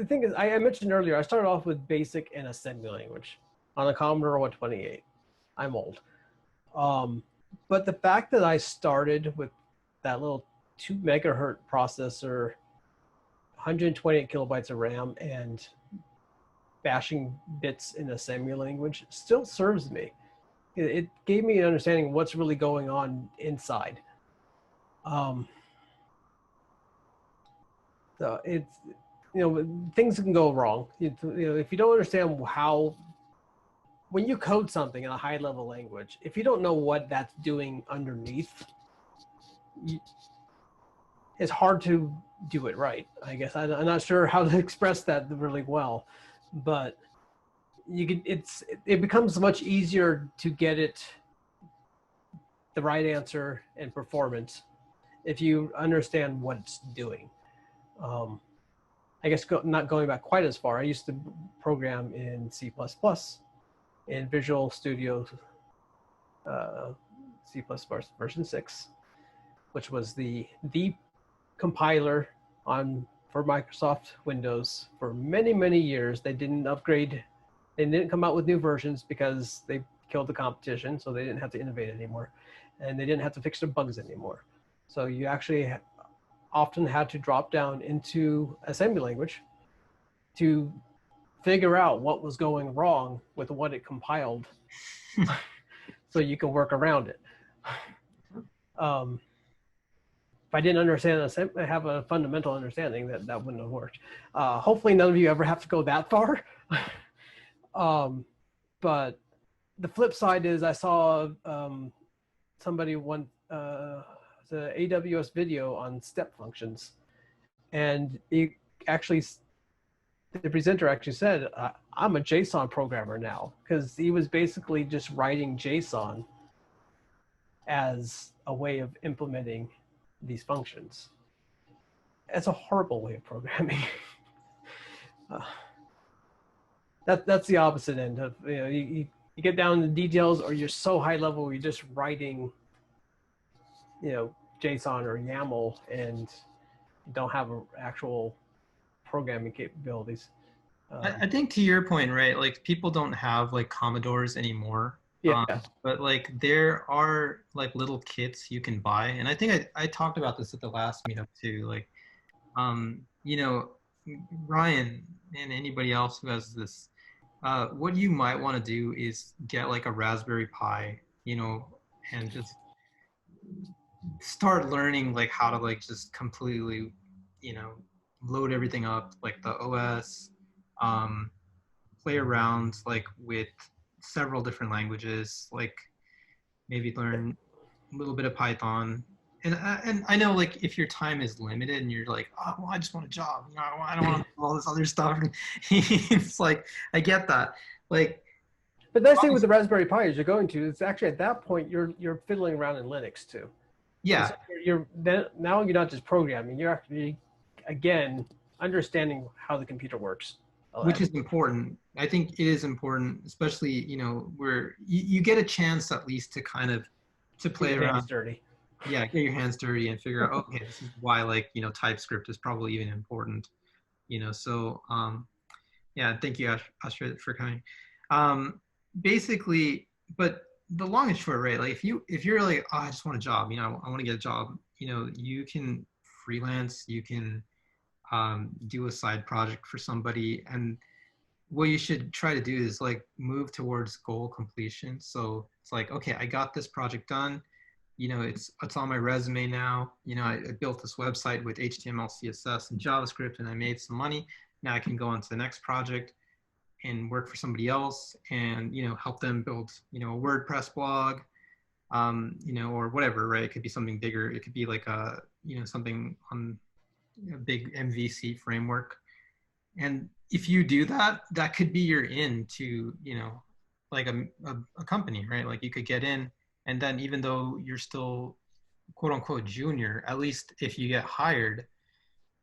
thing is, I mentioned earlier, I started off with BASIC and assembly language on a Commodore 128. I'm old. But the fact that I started with that little 2 megahertz processor, 128 kilobytes of RAM, and bashing bits in assembly language still serves me. It gave me an understanding of what's really going on inside. So it's, you know, things can go wrong. You know, if you don't understand how, when you code something in a high level language, if you don't know what that's doing underneath, it's hard to do it right. I guess I'm not sure how to express that really well, but you can, it becomes much easier to get it the right answer and performance if you understand what it's doing. I guess not going back quite as far, I used to program in C++, in Visual Studio C++ version 6, which was the compiler for Microsoft Windows for many, many years. They didn't upgrade. They didn't come out with new versions because they killed the competition, so they didn't have to innovate anymore. And they didn't have to fix their bugs anymore. So you actually often had to drop down into assembly language to figure out what was going wrong with what it compiled so you can work around it. If I didn't understand, have a fundamental understanding, that wouldn't have worked. Hopefully none of you ever have to go that far. But the flip side is I saw somebody the AWS video on step functions, and the presenter actually said, I'm a JSON programmer now, because he was basically just writing JSON as a way of implementing these functions. It's a horrible way of programming. That's the opposite end of, you know, you get down to the details, or you're so high level where you're just writing, you know, JSON or YAML, and you don't have actual programming capabilities. I think to your point, right? Like people don't have like Commodores anymore. Yeah. But like there are like little kits you can buy, and I think I talked about this at the last meetup too. Like, you know, Ryan and anybody else who has this, what you might want to do is get like a Raspberry Pi, you know, and just start learning like how to like just completely, you know, load everything up, like the OS, play around like with several different languages, like maybe learn a little bit of Python. And I know like if your time is limited and you're like, oh, well, I just want a job, you know, I don't want to do all this other stuff. It's like, I get that. Like, but the nice thing with the Raspberry Pi is it's actually at that point you're fiddling around in Linux too. Yeah. So now you're not just programming, you're actually, again, understanding how the computer works. Which is important. I think it is important, especially, you know, where you get a chance at least to kind of to play get your around. hands dirty. Yeah, get your hands dirty and figure out, okay, this is why, like, you know, TypeScript is probably even important, you know. So yeah, thank you, Astrid, for coming. Basically, but the long and short, right? Like if you're like, oh, I just want a job, you know, I want to get a job, you know, you can freelance, you can do a side project for somebody, and what you should try to do is like move towards goal completion. So it's like, okay, I got this project done. You know, it's on my resume now. You know, I built this website with HTML, CSS, and JavaScript, and I made some money. Now I can go on to the next project and work for somebody else, and you know, help them build, you know, a WordPress blog, you know, or whatever, right? It could be something bigger. It could be like a, you know, something on a big MVC framework. And if you do that, that could be your in to, you know, like a company, right? Like you could get in, and then even though you're still quote unquote junior, at least if you get hired,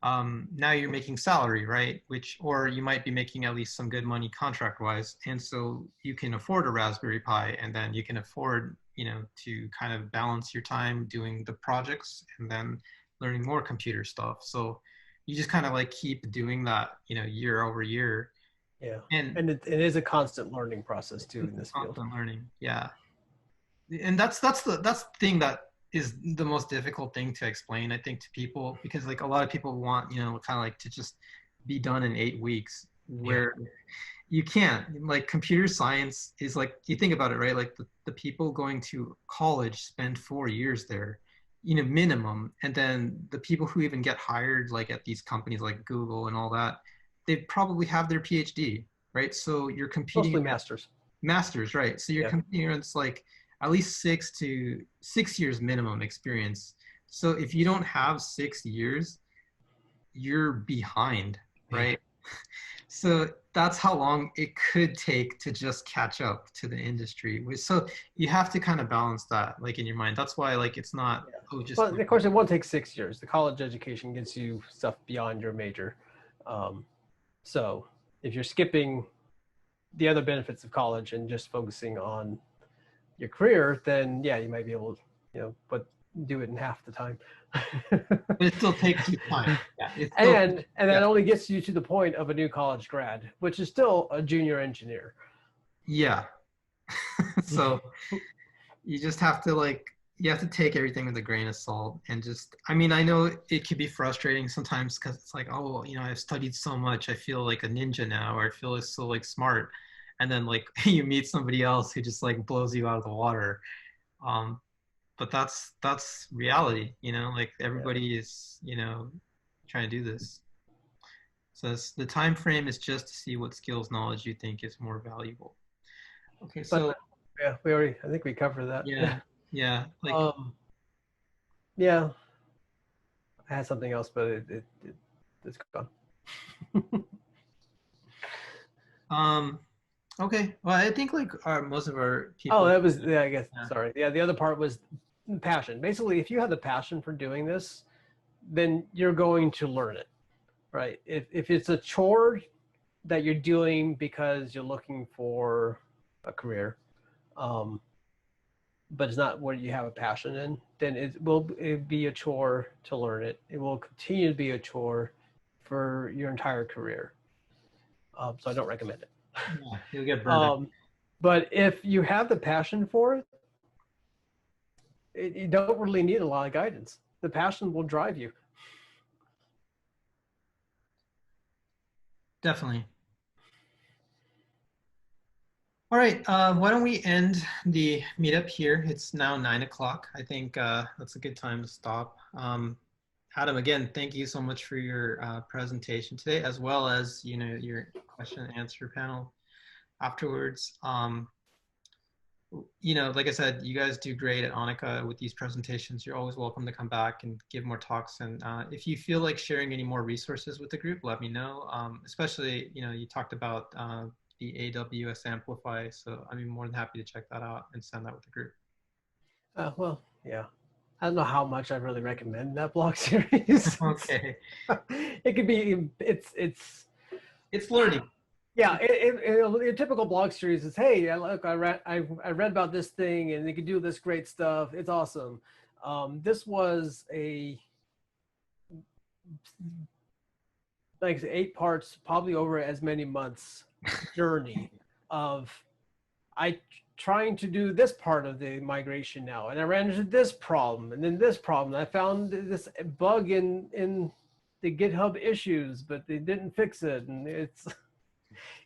now you're making salary, right? Which, or you might be making at least some good money contract wise. And so you can afford a Raspberry Pi, and then you can afford, you know, to kind of balance your time doing the projects and then learning more computer stuff. So you just kind of like keep doing that, you know, year over year. Yeah. And it is a constant learning process too in this field. constant learning. Yeah. And that's the thing that is the most difficult thing to explain, I think, to people, because like a lot of people want, you know, kind of like to just be done in 8 weeks, where you can't. Like computer science is like, you think about it, right? Like the people going to college spend 4 years there, you know, minimum. And then the people who even get hired like at these companies like Google and all that, they probably have their PhD, right? So you're competing. Mostly masters, right? So you're competing against like at least 6 years minimum experience. So if you don't have 6 years, you're behind, right? So that's how long it could take to just catch up to the industry. So you have to kind of balance that, like in your mind. That's why, like, it's not, oh, just. Well, of course, it won't take 6 years. The college education gets you stuff beyond your major. So if you're skipping the other benefits of college and just focusing on your career, then yeah, you might be able to, you know, but do it in half the time. But it still takes you time. Yeah, and that only gets you to the point of a new college grad, which is still a junior engineer. Yeah. So you just have to like, you have to take everything with a grain of salt, and just, I mean, I know it can be frustrating sometimes because it's like, oh, you know, I've studied so much, I feel like a ninja now, or I feel so like smart. And then like you meet somebody else who just like blows you out of the water. But that's reality, you know, like everybody is, you know, trying to do this. So the time frame is just to see what skills, knowledge you think is more valuable. Okay, so yeah, I think we covered that. Yeah, like yeah, I had something else, but it's gone. Okay, well, I think like most of our people. Oh, that was, yeah, I guess, sorry. Yeah, the other part was passion. Basically, if you have the passion for doing this, then you're going to learn it, right? If it's a chore that you're doing because you're looking for a career, but it's not what you have a passion in, then it'll be a chore to learn it. It will continue to be a chore for your entire career. So I don't recommend it. Yeah, you'll get burned out. But if you have the passion for it, you don't really need a lot of guidance. The passion will drive you. Definitely. All right, why don't we end the meetup here? It's now 9 o'clock. I think that's a good time to stop. Adam, again, thank you so much for your presentation today, as well as, you know, your question and answer panel afterwards. You know, like I said, you guys do great at Onica with these presentations. You're always welcome to come back and give more talks. And if you feel like sharing any more resources with the group, let me know. Especially, you know, you talked about the AWS Amplify. So I'd be more than happy to check that out and send that with the group. Well, yeah. I don't know how much I really recommend that blog series. Okay. It could be, it's learning. Yeah, a typical blog series is, hey, look, I read about this thing and they could do this great stuff. It's awesome. This was a, like 8 parts, probably over as many months journey of, I trying to do this part of the migration now, and I ran into this problem, and then this problem. I found this bug in the GitHub issues, but they didn't fix it, and it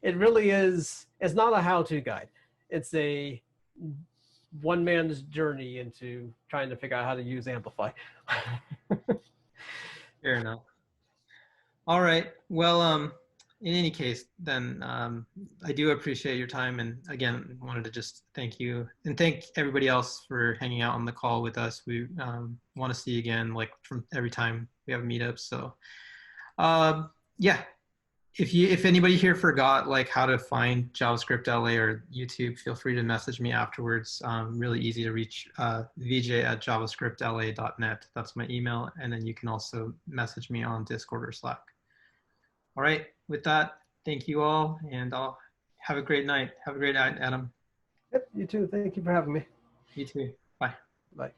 really is. It's not a how-to guide. It's a one man's journey into trying to figure out how to use Amplify. Fair enough. All right. Well, in any case, then I do appreciate your time, and again, wanted to just thank you and thank everybody else for hanging out on the call with us. We want to see you again, like from every time we have meetups. So, yeah. If anybody here forgot like how to find JavaScriptLA or YouTube, feel free to message me afterwards. Really easy to reach, vj@javascriptla.net. That's my email, and then you can also message me on Discord or Slack. All right, with that, thank you all, and I'll have a great night. Have a great night, Adam. Yep, you too. Thank you for having me. You too. Bye. Bye.